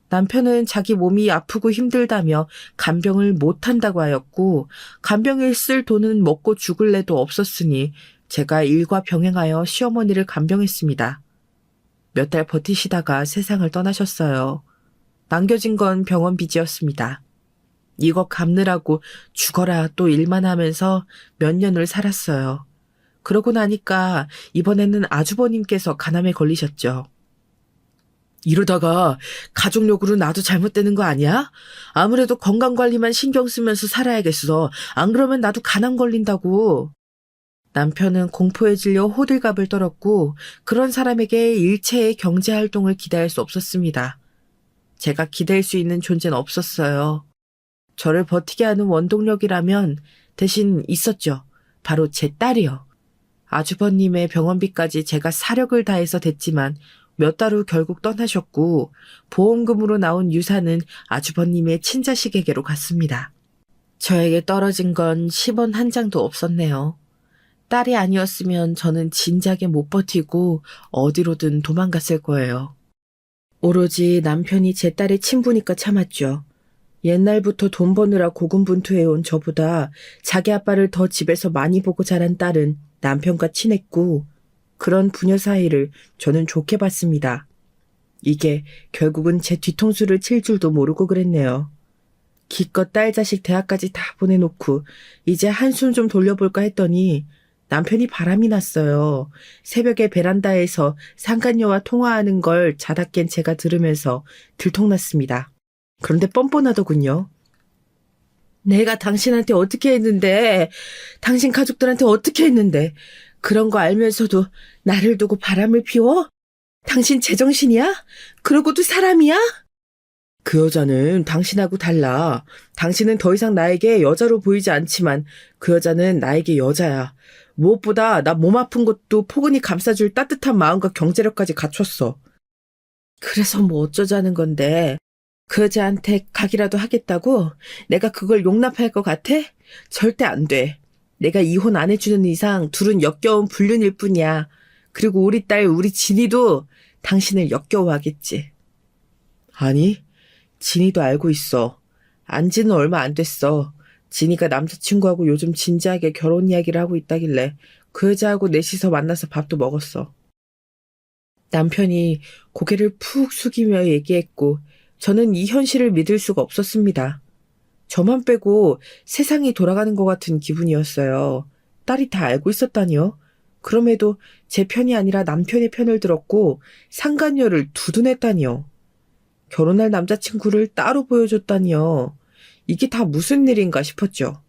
남편은 자기 몸이 아프고 힘들다며 간병을 못한다고 하였고 간병일 쓸 돈은 먹고 죽을 애도 없었으니 제가 일과 병행하여 시어머니를 간병했습니다. 몇 달 버티시다가 세상을 떠나셨어요. 남겨진 건 병원 빚이었습니다. 이거 갚느라고 죽어라 또 일만 하면서 몇 년을 살았어요. 그러고 나니까 이번에는 아주버님께서 간암에 걸리셨죠. 이러다가 가족력으로 나도 잘못되는 거 아니야? 아무래도 건강관리만 신경 쓰면서 살아야겠어. 안 그러면 나도 간암 걸린다고. 남편은 공포에 질려 호들갑을 떨었고 그런 사람에게 일체의 경제활동을 기대할 수 없었습니다. 제가 기댈 수 있는 존재는 없었어요. 저를 버티게 하는 원동력이라면 대신 있었죠. 바로 제 딸이요. 아주버님의 병원비까지 제가 사력을 다해서 댔지만 몇 달 후 결국 떠나셨고 보험금으로 나온 유산은 아주버님의 친자식에게로 갔습니다. 저에게 떨어진 건 10원 한 장도 없었네요. 딸이 아니었으면 저는 진작에 못 버티고 어디로든 도망갔을 거예요. 오로지 남편이 제 딸의 친부니까 참았죠. 옛날부터 돈 버느라 고군분투해온 저보다 자기 아빠를 더 집에서 많이 보고 자란 딸은 남편과 친했고 그런 부녀 사이를 저는 좋게 봤습니다. 이게 결국은 제 뒤통수를 칠 줄도 모르고 그랬네요. 기껏 딸 자식 대학까지 다 보내놓고 이제 한숨 좀 돌려볼까 했더니 남편이 바람이 났어요. 새벽에 베란다에서 상간녀와 통화하는 걸 자다 깬 제가 들으면서 들통났습니다. 그런데 뻔뻔하더군요. 내가 당신한테 어떻게 했는데, 당신 가족들한테 어떻게 했는데, 그런 거 알면서도 나를 두고 바람을 피워? 당신 제정신이야? 그러고도 사람이야? 그 여자는 당신하고 달라. 당신은 더 이상 나에게 여자로 보이지 않지만 그 여자는 나에게 여자야. 무엇보다 나 몸 아픈 것도 포근히 감싸줄 따뜻한 마음과 경제력까지 갖췄어. 그래서 뭐 어쩌자는 건데. 그 여자한테 가기라도 하겠다고? 내가 그걸 용납할 것 같아? 절대 안 돼. 내가 이혼 안 해주는 이상 둘은 역겨운 불륜일 뿐이야. 그리고 우리 딸, 우리 진이도 당신을 역겨워하겠지. 아니, 진이도 알고 있어. 안 지는 얼마 안 됐어. 진이가 남자친구하고 요즘 진지하게 결혼 이야기를 하고 있다길래 그 여자하고 넷이서 만나서 밥도 먹었어. 남편이 고개를 푹 숙이며 얘기했고 저는 이 현실을 믿을 수가 없었습니다. 저만 빼고 세상이 돌아가는 것 같은 기분이었어요. 딸이 다 알고 있었다니요. 그럼에도 제 편이 아니라 남편의 편을 들었고 상간녀를 두둔했다니요. 결혼할 남자친구를 따로 보여줬다니요. 이게 다 무슨 일인가 싶었죠.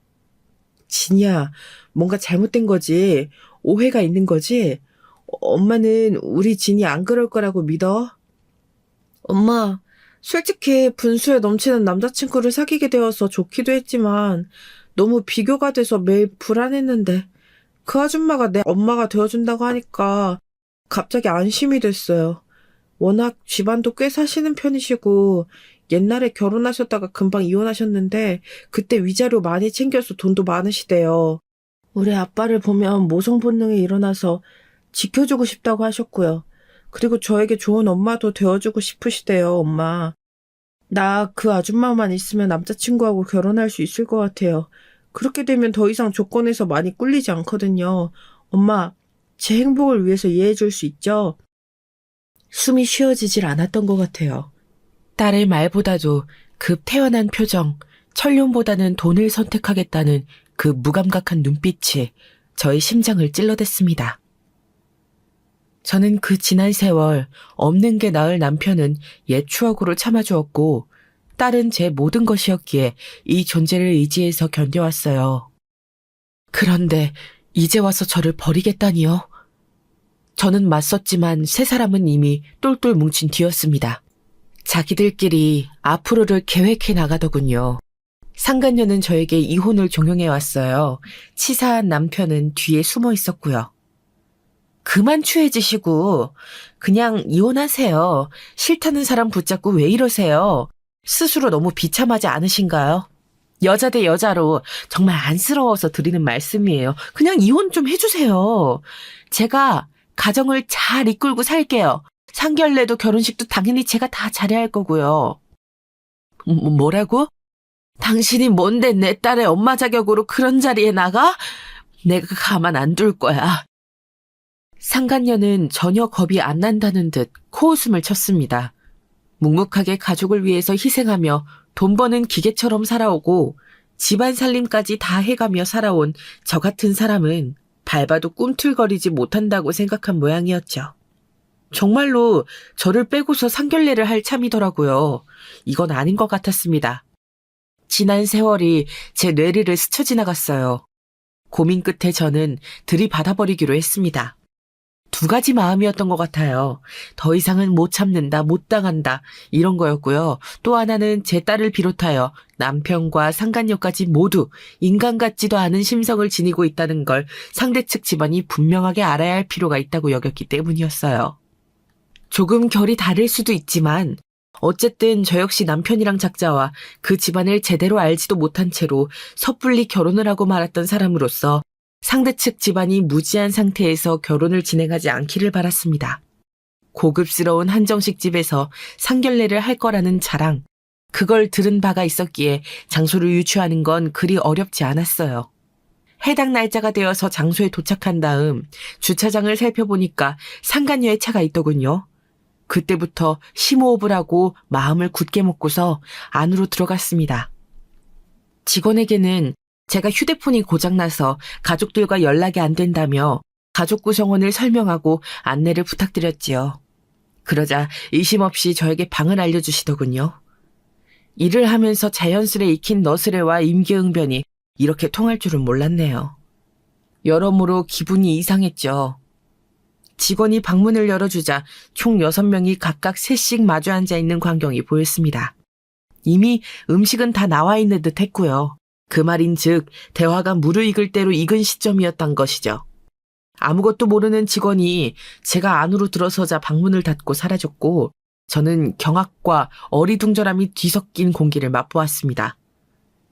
진이야, 뭔가 잘못된 거지. 오해가 있는 거지. 엄마는 우리 진이 안 그럴 거라고 믿어? 엄마, 솔직히 분수에 넘치는 남자친구를 사귀게 되어서 좋기도 했지만 너무 비교가 돼서 매일 불안했는데 그 아줌마가 내 엄마가 되어준다고 하니까 갑자기 안심이 됐어요. 워낙 집안도 꽤 사시는 편이시고 옛날에 결혼하셨다가 금방 이혼하셨는데 그때 위자료 많이 챙겨서 돈도 많으시대요. 우리 아빠를 보면 모성 본능이 일어나서 지켜주고 싶다고 하셨고요. 그리고 저에게 좋은 엄마도 되어주고 싶으시대요, 엄마. 나 그 아줌마만 있으면 남자친구하고 결혼할 수 있을 것 같아요. 그렇게 되면 더 이상 조건에서 많이 꿀리지 않거든요. 엄마, 제 행복을 위해서 이해해줄 수 있죠? 숨이 쉬어지질 않았던 것 같아요. 딸의 말보다도 급 태연한 표정, 천륜보다는 돈을 선택하겠다는 그 무감각한 눈빛이 저의 심장을 찔러댔습니다. 저는 그 지난 세월 없는 게 나을 남편은 옛 추억으로 참아주었고 딸은 제 모든 것이었기에 이 존재를 의지해서 견뎌왔어요. 그런데 이제 와서 저를 버리겠다니요? 저는 맞섰지만 세 사람은 이미 똘똘 뭉친 뒤였습니다. 자기들끼리 앞으로를 계획해 나가더군요. 상간녀는 저에게 이혼을 종용해왔어요. 치사한 남편은 뒤에 숨어 있었고요. 그만 추해지시고 그냥 이혼하세요. 싫다는 사람 붙잡고 왜 이러세요? 스스로 너무 비참하지 않으신가요? 여자 대 여자로 정말 안쓰러워서 드리는 말씀이에요. 그냥 이혼 좀 해주세요. 제가 가정을 잘 이끌고 살게요. 상견례도 결혼식도 당연히 제가 다 잘해야 할 거고요. 뭐라고? 당신이 뭔데 내 딸의 엄마 자격으로 그런 자리에 나가? 내가 가만 안 둘 거야. 상간녀는 전혀 겁이 안 난다는 듯 코웃음을 쳤습니다. 묵묵하게 가족을 위해서 희생하며 돈 버는 기계처럼 살아오고 집안 살림까지 다 해가며 살아온 저 같은 사람은 밟아도 꿈틀거리지 못한다고 생각한 모양이었죠. 정말로 저를 빼고서 상견례를 할 참이더라고요. 이건 아닌 것 같았습니다. 지난 세월이 제 뇌리를 스쳐 지나갔어요. 고민 끝에 저는 들이받아버리기로 했습니다. 두 가지 마음이었던 것 같아요. 더 이상은 못 참는다, 못 당한다 이런 거였고요. 또 하나는 제 딸을 비롯하여 남편과 상간녀까지 모두 인간 같지도 않은 심성을 지니고 있다는 걸 상대 측 집안이 분명하게 알아야 할 필요가 있다고 여겼기 때문이었어요. 조금 결이 다를 수도 있지만 어쨌든 저 역시 남편이랑 작자와 그 집안을 제대로 알지도 못한 채로 섣불리 결혼을 하고 말았던 사람으로서 상대 측 집안이 무지한 상태에서 결혼을 진행하지 않기를 바랐습니다. 고급스러운 한정식 집에서 상견례를 할 거라는 자랑, 그걸 들은 바가 있었기에 장소를 유추하는 건 그리 어렵지 않았어요. 해당 날짜가 되어서 장소에 도착한 다음 주차장을 살펴보니까 상간녀의 차가 있더군요. 그때부터 심호흡을 하고 마음을 굳게 먹고서 안으로 들어갔습니다. 직원에게는 제가 휴대폰이 고장나서 가족들과 연락이 안 된다며 가족 구성원을 설명하고 안내를 부탁드렸지요. 그러자 의심 없이 저에게 방을 알려주시더군요. 일을 하면서 자연스레 익힌 너스레와 임기응변이 이렇게 통할 줄은 몰랐네요. 여러모로 기분이 이상했죠. 직원이 방문을 열어주자 총 6명이 각각 셋씩 마주 앉아 있는 광경이 보였습니다. 이미 음식은 다 나와 있는 듯 했고요. 그 말인즉 대화가 무르익을 대로 익은 시점이었던 것이죠. 아무것도 모르는 직원이 제가 안으로 들어서자 방문을 닫고 사라졌고 저는 경악과 어리둥절함이 뒤섞인 공기를 맛보았습니다.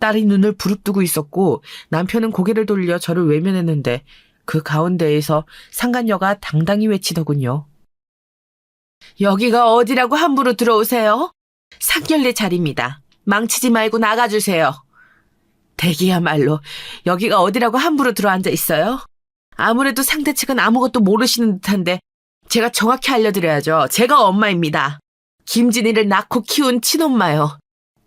딸이 눈을 부릅뜨고 있었고 남편은 고개를 돌려 저를 외면했는데 그 가운데에서 상간녀가 당당히 외치더군요. 여기가 어디라고 함부로 들어오세요? 상견례 자리입니다. 망치지 말고 나가주세요. 대기야말로 여기가 어디라고 함부로 들어앉아 있어요? 아무래도 상대 측은 아무것도 모르시는 듯한데 제가 정확히 알려드려야죠. 제가 엄마입니다. 김진희를 낳고 키운 친엄마요.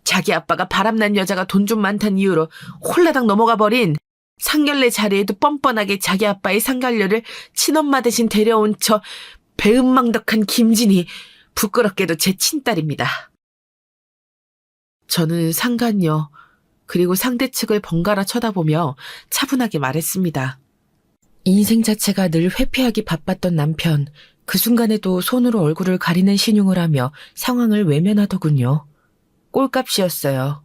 자기 아빠가 바람난 여자가 돈 좀 많다는 이유로 홀라당 넘어가 버린 상견례 자리에도 뻔뻔하게 자기 아빠의 상견례를 친엄마 대신 데려온 저 배은망덕한 김진희, 부끄럽게도 제 친딸입니다. 저는 상간녀 그리고 상대 측을 번갈아 쳐다보며 차분하게 말했습니다. 인생 자체가 늘 회피하기 바빴던 남편, 그 순간에도 손으로 얼굴을 가리는 신용을 하며 상황을 외면하더군요. 꼴값이었어요.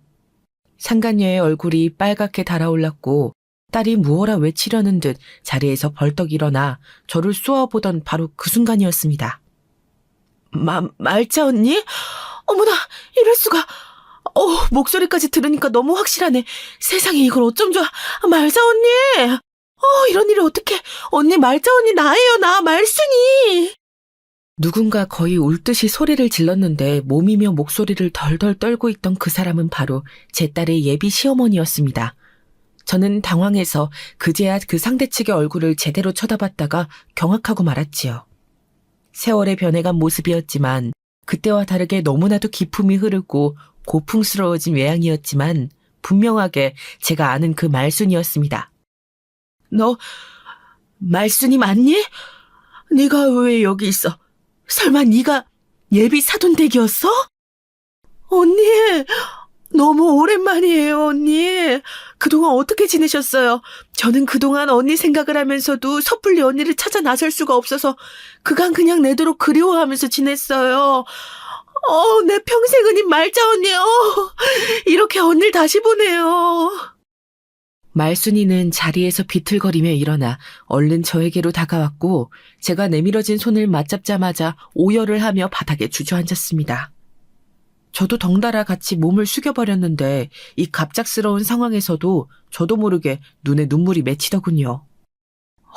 상간녀의 얼굴이 빨갛게 달아올랐고 딸이 무어라 외치려는 듯 자리에서 벌떡 일어나 저를 쏘아보던 바로 그 순간이었습니다. 말자 언니? 어머나, 이럴 수가. 목소리까지 들으니까 너무 확실하네. 세상에 이걸 어쩜 좋아. 말자 언니! 이런 일이 어떡해. 언니, 말자 언니 나예요, 나 말순이. 누군가 거의 울듯이 소리를 질렀는데 몸이며 목소리를 덜덜 떨고 있던 그 사람은 바로 제 딸의 예비 시어머니였습니다. 저는 당황해서 그제야 그 상대 측의 얼굴을 제대로 쳐다봤다가 경악하고 말았지요. 세월의 변해간 모습이었지만 그때와 다르게 너무나도 기품이 흐르고 고풍스러워진 외양이었지만 분명하게 제가 아는 그 말순이었습니다. 너 말순이 맞니? 네가 왜 여기 있어? 설마 네가 예비 사돈댁이었어? 언니, 너무 오랜만이에요, 언니. 그동안 어떻게 지내셨어요? 저는 그동안 언니 생각을 하면서도 섣불리 언니를 찾아 나설 수가 없어서 그간 그냥 내도록 그리워하면서 지냈어요. 내 평생은 이 말자 언니, 이렇게 언니를 다시 보네요. 말순이는 자리에서 비틀거리며 일어나 얼른 저에게로 다가왔고 제가 내밀어진 손을 맞잡자마자 오열을 하며 바닥에 주저앉았습니다. 저도 덩달아 같이 몸을 숙여버렸는데 이 갑작스러운 상황에서도 저도 모르게 눈에 눈물이 맺히더군요.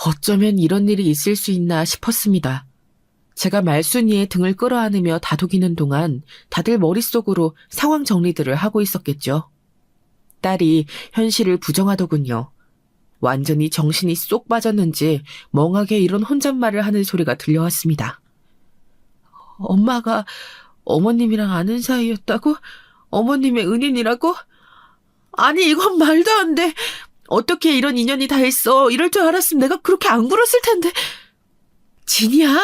어쩌면 이런 일이 있을 수 있나 싶었습니다. 제가 말순이의 등을 끌어안으며 다독이는 동안 다들 머릿속으로 상황 정리들을 하고 있었겠죠. 딸이 현실을 부정하더군요. 완전히 정신이 쏙 빠졌는지 멍하게 이런 혼잣말을 하는 소리가 들려왔습니다. 엄마가 어머님이랑 아는 사이였다고? 어머님의 은인이라고? 아니, 이건 말도 안 돼. 어떻게 이런 인연이 다 있어. 이럴 줄 알았으면 내가 그렇게 안 굴었을 텐데. 진이야,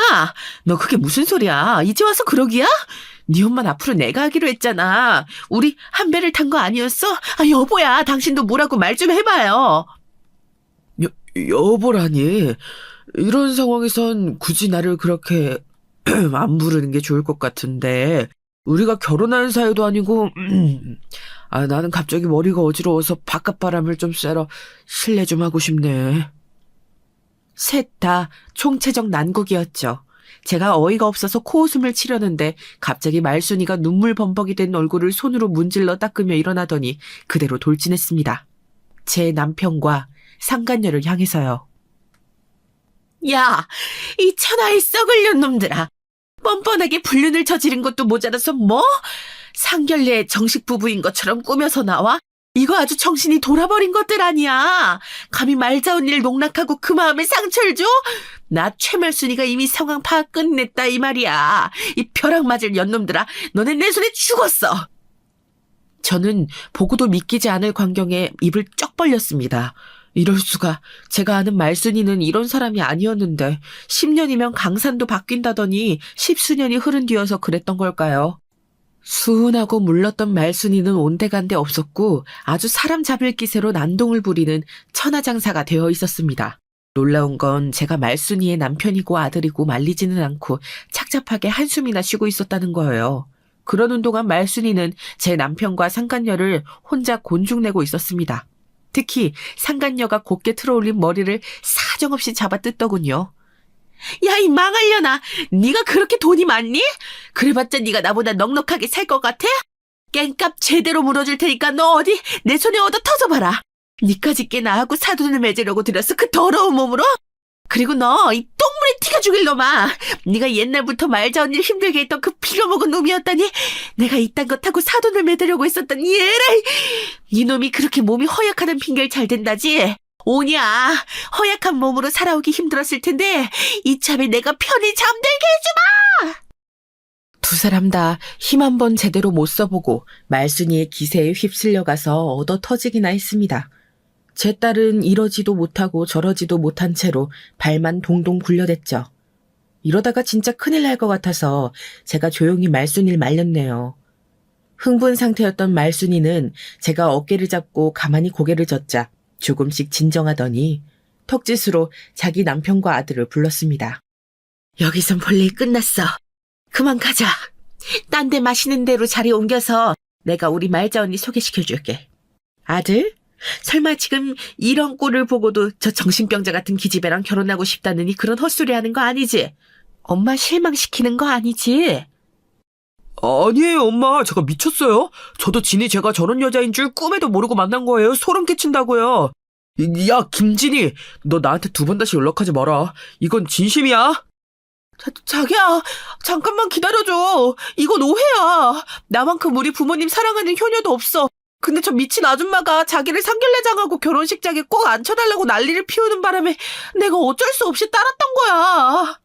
너 그게 무슨 소리야? 이제 와서 그러기야? 네 엄마는 앞으로 내가 하기로 했잖아. 우리 한 배를 탄 거 아니었어? 아, 여보야, 당신도 뭐라고 말 좀 해봐요. 여보라니. 이런 상황에선 굳이 나를 그렇게 안 부르는 게 좋을 것 같은데. 우리가 결혼한 사이도 아니고, 나는 갑자기 머리가 어지러워서 바깥바람을 좀 쐬러 실례 좀 하고 싶네. 셋 다 총체적 난국이었죠. 제가 어이가 없어서 코웃음을 치려는데 갑자기 말순이가 눈물 범벅이 된 얼굴을 손으로 문질러 닦으며 일어나더니 그대로 돌진했습니다. 제 남편과 상간녀를 향해서요. 야, 이 천하의 썩을 년 놈들아. 뻔뻔하게 불륜을 저지른 것도 모자라서 뭐? 상견례의 정식 부부인 것처럼 꾸며서 나와? 이거 아주 정신이 돌아버린 것들 아니야. 감히 말자운 일 농락하고 그 마음에 상처를 줘? 나 최말순이가 이미 상황 파악 끝냈다 이 말이야. 이 벼락 맞을 년놈들아, 너네 내 손에 죽었어. 저는 보고도 믿기지 않을 광경에 입을 쩍 벌렸습니다. 이럴 수가. 제가 아는 말순이는 이런 사람이 아니었는데 10년이면 강산도 바뀐다더니 10수년이 흐른 뒤여서 그랬던 걸까요? 수은하고 물렀던 말순이는 온데간데 없었고 아주 사람 잡을 기세로 난동을 부리는 천하장사가 되어 있었습니다. 놀라운 건 제가 말순이의 남편이고 아들이고 말리지는 않고 착잡하게 한숨이나 쉬고 있었다는 거예요. 그러는 동안 말순이는 제 남편과 상간녀를 혼자 곤죽내고 있었습니다. 특히 상간녀가 곱게 틀어올린 머리를 사정없이 잡아 뜯더군요. 야, 이 망할려나. 네가 그렇게 돈이 많니? 그래봤자 네가 나보다 넉넉하게 살 것 같아? 깽값 제대로 물어줄 테니까 너 어디 내 손에 얻어 터져봐라. 니까짓 게 나하고 사돈을 맺으려고 들였어, 그 더러운 몸으로? 그리고 너 이 똥물에 튀겨 죽일 놈아. 네가 옛날부터 말자운 일 힘들게 했던 그 빌어먹은 놈이었다니. 내가 이딴 것 하고 사돈을 맺으려고 했었던 얘라. 이놈이 그렇게 몸이 허약하다는 핑계를 잘 댄다지. 오냐, 허약한 몸으로 살아오기 힘들었을 텐데 이참에 내가 편히 잠들게 해주마. 두 사람 다 힘 한 번 제대로 못 써보고 말순이의 기세에 휩쓸려가서 얻어 터지기나 했습니다. 제 딸은 이러지도 못하고 저러지도 못한 채로 발만 동동 굴려댔죠. 이러다가 진짜 큰일 날 것 같아서 제가 조용히 말순이를 말렸네요. 흥분 상태였던 말순이는 제가 어깨를 잡고 가만히 고개를 젓자 조금씩 진정하더니 턱짓으로 자기 남편과 아들을 불렀습니다. 여기선 볼 일 끝났어. 그만 가자. 딴 데 맛있는 데로 자리 옮겨서 내가 우리 말자 언니 소개시켜줄게. 아들? 설마 지금 이런 꼴을 보고도 저 정신병자 같은 기집애랑 결혼하고 싶다느니 그런 헛소리 하는 거 아니지? 엄마 실망시키는 거 아니지? 아니에요, 엄마. 제가 미쳤어요. 저도 진이 제가 저런 여자인 줄 꿈에도 모르고 만난 거예요. 소름 끼친다고요. 야, 김진이, 너 나한테 두 번 다시 연락하지 마라. 이건 진심이야. 자기야, 잠깐만 기다려줘. 이건 오해야. 나만큼 우리 부모님 사랑하는 효녀도 없어. 근데 저 미친 아줌마가 자기를 상견례장하고 결혼식장에 꼭 앉혀달라고 난리를 피우는 바람에 내가 어쩔 수 없이 따랐던 거야.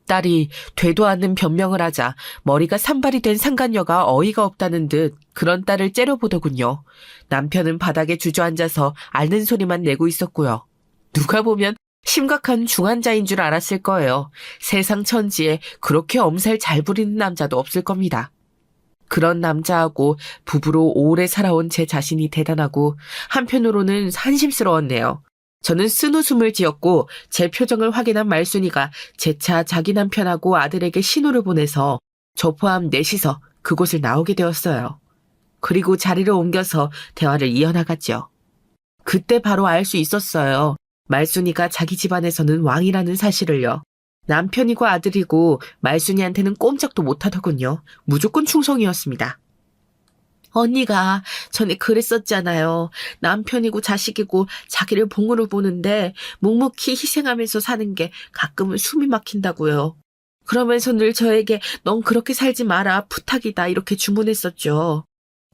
딸이 되도 않는 변명을 하자 머리가 산발이 된 상간녀가 어이가 없다는 듯 그런 딸을 째려보더군요. 남편은 바닥에 주저앉아서 앓는 소리만 내고 있었고요. 누가 보면 심각한 중환자인 줄 알았을 거예요. 세상 천지에 그렇게 엄살 잘 부리는 남자도 없을 겁니다. 그런 남자하고 부부로 오래 살아온 제 자신이 대단하고 한편으로는 한심스러웠네요. 저는 쓴웃음을 지었고 제 표정을 확인한 말순이가 재차 자기 남편하고 아들에게 신호를 보내서 저 포함 넷이서 그곳을 나오게 되었어요. 그리고 자리를 옮겨서 대화를 이어나갔죠. 그때 바로 알 수 있었어요. 말순이가 자기 집안에서는 왕이라는 사실을요. 남편이고 아들이고 말순이한테는 꼼짝도 못하더군요. 무조건 충성이었습니다. 언니가 전에 그랬었잖아요. 남편이고 자식이고 자기를 봉으로 보는데 묵묵히 희생하면서 사는 게 가끔은 숨이 막힌다고요. 그러면서 늘 저에게 넌 그렇게 살지 마라, 부탁이다 이렇게 주문했었죠.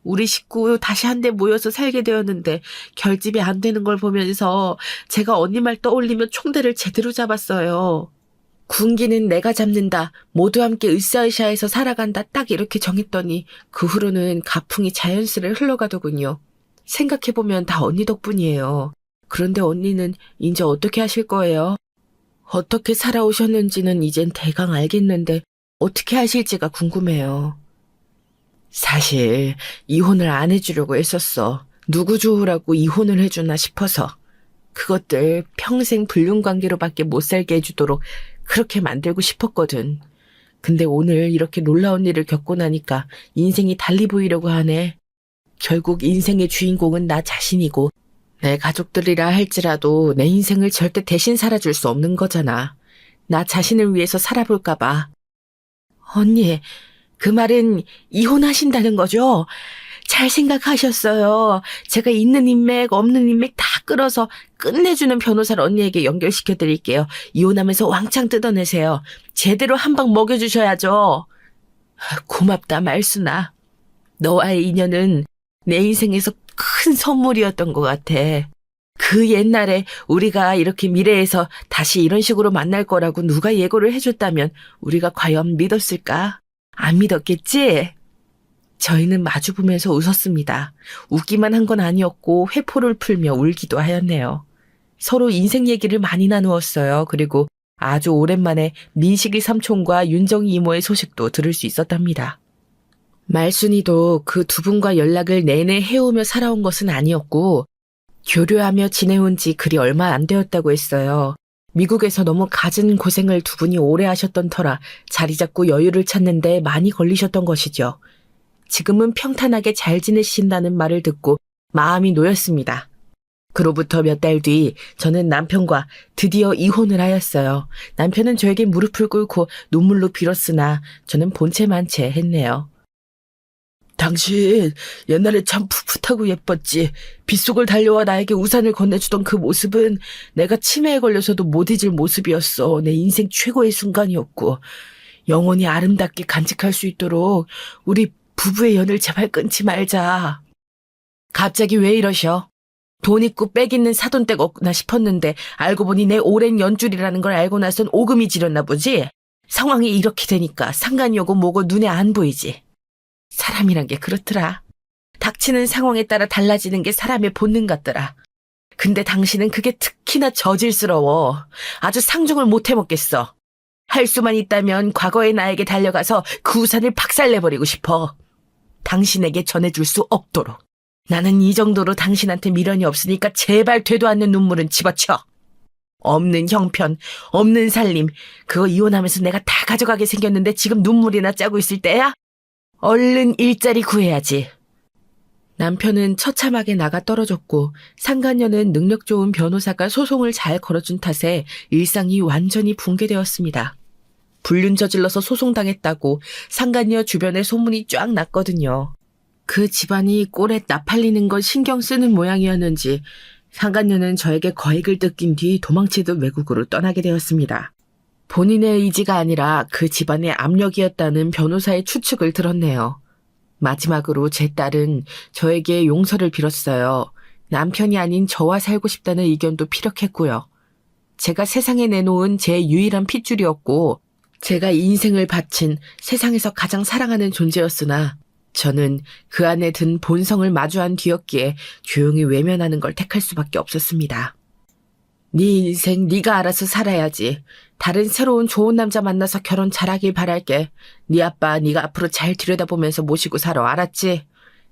우리 식구 다시 한데 모여서 살게 되었는데 결집이 안 되는 걸 보면서 제가 언니 말 떠올리며 총대를 제대로 잡았어요. 군기는 내가 잡는다. 모두 함께 으쌰으쌰해서 살아간다. 딱 이렇게 정했더니 그 후로는 가풍이 자연스레 흘러가더군요. 생각해보면 다 언니 덕분이에요. 그런데 언니는 이제 어떻게 하실 거예요? 어떻게 살아오셨는지는 이젠 대강 알겠는데 어떻게 하실지가 궁금해요. 사실 이혼을 안 해주려고 했었어. 누구 좋으라고 이혼을 해주나 싶어서. 그것들 평생 불륜관계로밖에 못 살게 해주도록 그렇게 만들고 싶었거든. 근데 오늘 이렇게 놀라운 일을 겪고 나니까 인생이 달리 보이려고 하네. 결국 인생의 주인공은 나 자신이고 내 가족들이라 할지라도 내 인생을 절대 대신 살아줄 수 없는 거잖아. 나 자신을 위해서 살아볼까 봐. 언니, 그 말은 이혼하신다는 거죠? 잘 생각하셨어요. 제가 있는 인맥, 없는 인맥 다 끌어서 끝내주는 변호사를 언니에게 연결시켜드릴게요. 이혼하면서 왕창 뜯어내세요. 제대로 한 방 먹여주셔야죠. 고맙다, 말순아. 너와의 인연은 내 인생에서 큰 선물이었던 것 같아. 그 옛날에 우리가 이렇게 미래에서 다시 이런 식으로 만날 거라고 누가 예고를 해줬다면 우리가 과연 믿었을까? 안 믿었겠지? 저희는 마주보면서 웃었습니다. 웃기만 한 건 아니었고 회포를 풀며 울기도 하였네요. 서로 인생 얘기를 많이 나누었어요. 그리고 아주 오랜만에 민식이 삼촌과 윤정이 이모의 소식도 들을 수 있었답니다. 말순이도 그 두 분과 연락을 내내 해오며 살아온 것은 아니었고 교류하며 지내온 지 그리 얼마 안 되었다고 했어요. 미국에서 너무 갖은 고생을 두 분이 오래 하셨던 터라 자리 잡고 여유를 찾는데 많이 걸리셨던 것이죠. 지금은 평탄하게 잘 지내신다는 말을 듣고 마음이 놓였습니다. 그로부터 몇 달 뒤 저는 남편과 드디어 이혼을 하였어요. 남편은 저에게 무릎을 꿇고 눈물로 빌었으나 저는 본체만체 했네요. 당신 옛날에 참 풋풋하고 예뻤지. 빗속을 달려와 나에게 우산을 건네주던 그 모습은 내가 치매에 걸려서도 못 잊을 모습이었어. 내 인생 최고의 순간이었고 영원히 아름답게 간직할 수 있도록 우리 부부의 연을 제발 끊지 말자. 갑자기 왜 이러셔? 돈 있고 빽 있는 사돈댁 없나 싶었는데 알고 보니 내 오랜 연줄이라는 걸 알고 나선 오금이 지렸나 보지? 상황이 이렇게 되니까 상관이 오고 뭐고 눈에 안 보이지. 사람이란 게 그렇더라. 닥치는 상황에 따라 달라지는 게 사람의 본능 같더라. 근데 당신은 그게 특히나 저질스러워. 아주 상종을 못 해먹겠어. 할 수만 있다면 과거의 나에게 달려가서 그 우산을 박살내버리고 싶어. 당신에게 전해줄 수 없도록. 나는 이 정도로 당신한테 미련이 없으니까 제발 되도 않는 눈물은 집어쳐. 없는 형편, 없는 살림, 그거 이혼하면서 내가 다 가져가게 생겼는데 지금 눈물이나 짜고 있을 때야? 얼른 일자리 구해야지. 남편은 처참하게 나가 떨어졌고 상간녀는 능력 좋은 변호사가 소송을 잘 걸어준 탓에 일상이 완전히 붕괴되었습니다. 불륜 저질러서 소송당했다고 상간녀 주변에 소문이 쫙 났거든요. 그 집안이 꼴에 나팔리는 걸 신경 쓰는 모양이었는지 상간녀는 저에게 거액을 뜯긴 뒤 도망치듯 외국으로 떠나게 되었습니다. 본인의 의지가 아니라 그 집안의 압력이었다는 변호사의 추측을 들었네요. 마지막으로 제 딸은 저에게 용서를 빌었어요. 남편이 아닌 저와 살고 싶다는 의견도 피력했고요. 제가 세상에 내놓은 제 유일한 핏줄이었고 제가 인생을 바친 세상에서 가장 사랑하는 존재였으나 저는 그 안에 든 본성을 마주한 뒤였기에 조용히 외면하는 걸 택할 수밖에 없었습니다. 네 인생 네가 알아서 살아야지. 다른 새로운 좋은 남자 만나서 결혼 잘하길 바랄게. 네 아빠 네가 앞으로 잘 들여다보면서 모시고 살아. 알았지?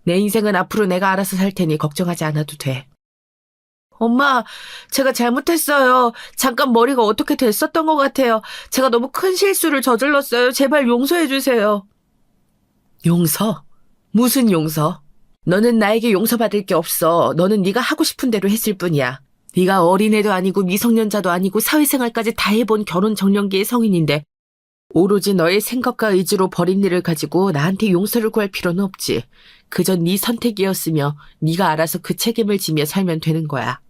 내 인생은 앞으로 내가 알아서 살 테니 걱정하지 않아도 돼. 엄마, 제가 잘못했어요. 잠깐 머리가 어떻게 됐었던 것 같아요. 제가 너무 큰 실수를 저질렀어요. 제발 용서해 주세요. 용서? 무슨 용서? 너는 나에게 용서받을 게 없어. 너는 네가 하고 싶은 대로 했을 뿐이야. 네가 어린애도 아니고 미성년자도 아니고 사회생활까지 다 해본 결혼 정년기의 성인인데 오로지 너의 생각과 의지로 벌인 일을 가지고 나한테 용서를 구할 필요는 없지. 그저 네 선택이었으며 네가 알아서 그 책임을 지며 살면 되는 거야.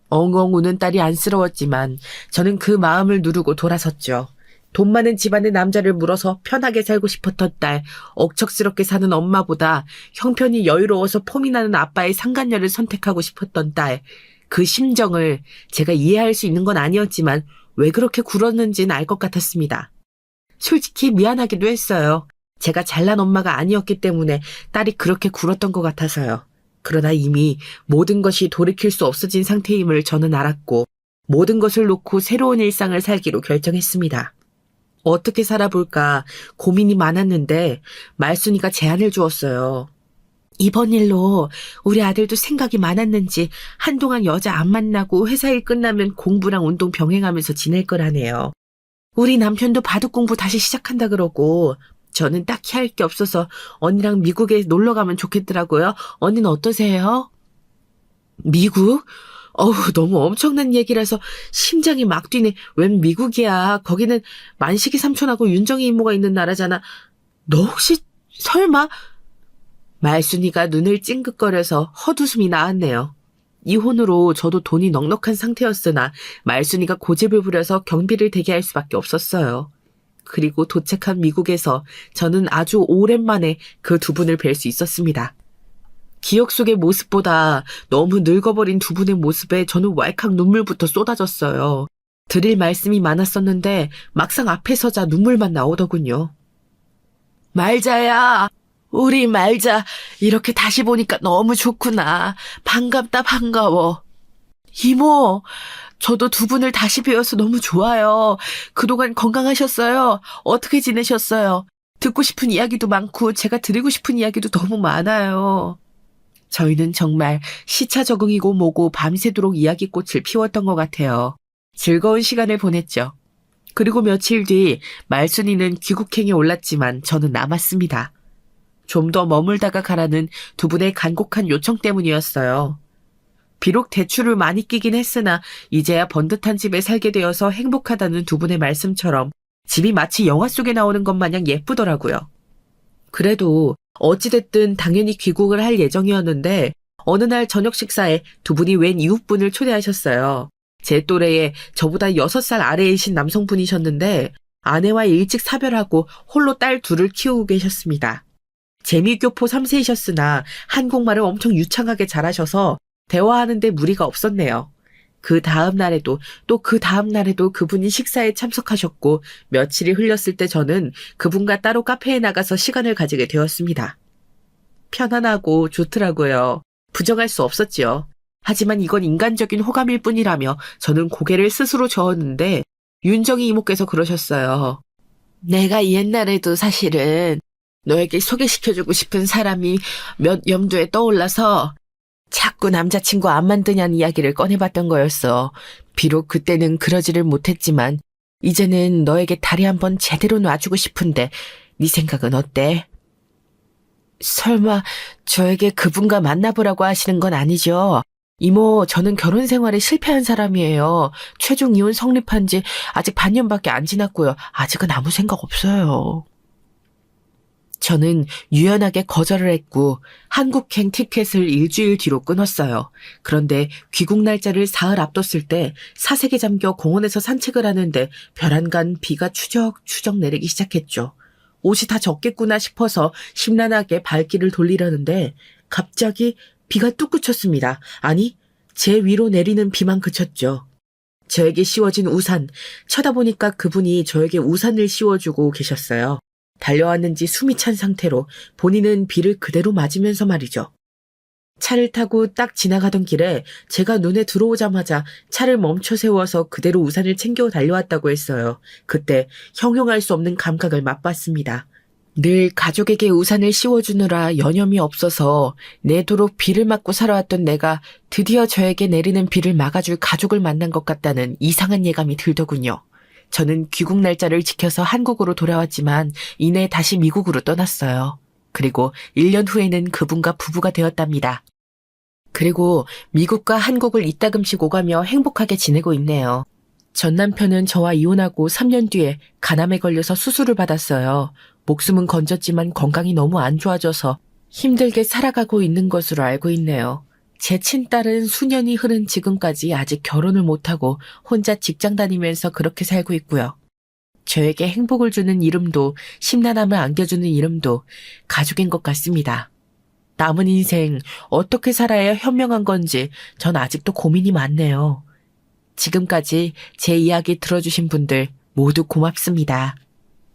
엉엉 우는 딸이 안쓰러웠지만 저는 그 마음을 누르고 돌아섰죠. 돈 많은 집안의 남자를 물어서 편하게 살고 싶었던 딸, 억척스럽게 사는 엄마보다 형편이 여유로워서 폼이 나는 아빠의 상간녀를 선택하고 싶었던 딸, 그 심정을 제가 이해할 수 있는 건 아니었지만 왜 그렇게 굴었는지는 알 것 같았습니다. 솔직히 미안하기도 했어요. 제가 잘난 엄마가 아니었기 때문에 딸이 그렇게 굴었던 것 같아서요. 그러나 이미 모든 것이 돌이킬 수 없어진 상태임을 저는 알았고 모든 것을 놓고 새로운 일상을 살기로 결정했습니다. 어떻게 살아볼까 고민이 많았는데 말순이가 제안을 주었어요. 이번 일로 우리 아들도 생각이 많았는지 한동안 여자 안 만나고 회사 일 끝나면 공부랑 운동 병행하면서 지낼 거라네요. 우리 남편도 바둑 공부 다시 시작한다 그러고 저는 딱히 할 게 없어서 언니랑 미국에 놀러 가면 좋겠더라고요. 언니는 어떠세요? 미국? 어우, 너무 엄청난 얘기라서 심장이 막 뛰네. 웬 미국이야. 거기는 만식이 삼촌하고 윤정이 이모가 있는 나라잖아. 너 혹시 설마? 말순이가 눈을 찡긋거려서 헛웃음이 나왔네요. 이혼으로 저도 돈이 넉넉한 상태였으나 말순이가 고집을 부려서 경비를 대게 할 수밖에 없었어요. 그리고 도착한 미국에서 저는 아주 오랜만에 그 두 분을 뵐 수 있었습니다. 기억 속의 모습보다 너무 늙어버린 두 분의 모습에 저는 왈칵 눈물부터 쏟아졌어요. 드릴 말씀이 많았었는데 막상 앞에 서자 눈물만 나오더군요. 말자야, 우리 말자. 이렇게 다시 보니까 너무 좋구나. 반갑다, 반가워. 이모, 저도 두 분을 다시 뵈어서 너무 좋아요. 그동안 건강하셨어요? 어떻게 지내셨어요? 듣고 싶은 이야기도 많고 제가 드리고 싶은 이야기도 너무 많아요. 저희는 정말 시차 적응이고 뭐고 밤새도록 이야기꽃을 피웠던 것 같아요. 즐거운 시간을 보냈죠. 그리고 며칠 뒤 말순이는 귀국행에 올랐지만 저는 남았습니다. 좀 더 머물다가 가라는 두 분의 간곡한 요청 때문이었어요. 비록 대출을 많이 끼긴 했으나 이제야 번듯한 집에 살게 되어서 행복하다는 두 분의 말씀처럼 집이 마치 영화 속에 나오는 것 마냥 예쁘더라고요. 그래도 어찌됐든 당연히 귀국을 할 예정이었는데 어느 날 저녁 식사에 두 분이 웬 이웃분을 초대하셨어요. 제 또래에 저보다 6살 아래이신 남성분이셨는데 아내와 일찍 사별하고 홀로 딸 둘을 키우고 계셨습니다. 재미교포 3세이셨으나 한국말을 엄청 유창하게 잘하셔서 대화하는데 무리가 없었네요. 그 다음 날에도 또 그 다음 날에도 그분이 식사에 참석하셨고 며칠이 흘렸을 때 저는 그분과 따로 카페에 나가서 시간을 가지게 되었습니다. 편안하고 좋더라고요. 부정할 수 없었지요. 하지만 이건 인간적인 호감일 뿐이라며 저는 고개를 스스로 저었는데 윤정이 이모께서 그러셨어요. 내가 옛날에도 사실은 너에게 소개시켜주고 싶은 사람이 몇 염두에 떠올라서 자꾸 남자친구 안 만드냐는 이야기를 꺼내봤던 거였어. 비록 그때는 그러지를 못했지만 이제는 너에게 다리 한번 제대로 놔주고 싶은데 네 생각은 어때? 설마 저에게 그분과 만나보라고 하시는 건 아니죠? 이모, 저는 결혼 생활에 실패한 사람이에요. 최종 이혼 성립한 지 아직 반년밖에 안 지났고요. 아직은 아무 생각 없어요. 저는 유연하게 거절을 했고 한국행 티켓을 일주일 뒤로 끊었어요. 그런데 귀국 날짜를 사흘 앞뒀을 때 사색에 잠겨 공원에서 산책을 하는데 벼란간 비가 추적추적 내리기 시작했죠. 옷이 다 젖겠구나 싶어서 심란하게 발길을 돌리려는데 갑자기 비가 뚝 그쳤습니다. 아니, 제 위로 내리는 비만 그쳤죠. 저에게 씌워진 우산, 쳐다보니까 그분이 저에게 우산을 씌워주고 계셨어요. 달려왔는지 숨이 찬 상태로 본인은 비를 그대로 맞으면서 말이죠. 차를 타고 딱 지나가던 길에 제가 눈에 들어오자마자 차를 멈춰 세워서 그대로 우산을 챙겨 달려왔다고 했어요. 그때 형용할 수 없는 감각을 맛봤습니다. 늘 가족에게 우산을 씌워주느라 여념이 없어서 내도록 비를 맞고 살아왔던 내가 드디어 저에게 내리는 비를 막아줄 가족을 만난 것 같다는 이상한 예감이 들더군요. 저는 귀국 날짜를 지켜서 한국으로 돌아왔지만 이내 다시 미국으로 떠났어요. 그리고 1년 후에는 그분과 부부가 되었답니다. 그리고 미국과 한국을 이따금씩 오가며 행복하게 지내고 있네요. 전 남편은 저와 이혼하고 3년 뒤에 간암에 걸려서 수술을 받았어요. 목숨은 건졌지만 건강이 너무 안 좋아져서 힘들게 살아가고 있는 것으로 알고 있네요. 제 친딸은 수년이 흐른 지금까지 아직 결혼을 못하고 혼자 직장 다니면서 그렇게 살고 있고요. 저에게 행복을 주는 이름도 심란함을 안겨주는 이름도 가족인 것 같습니다. 남은 인생 어떻게 살아야 현명한 건지 전 아직도 고민이 많네요. 지금까지 제 이야기 들어주신 분들 모두 고맙습니다.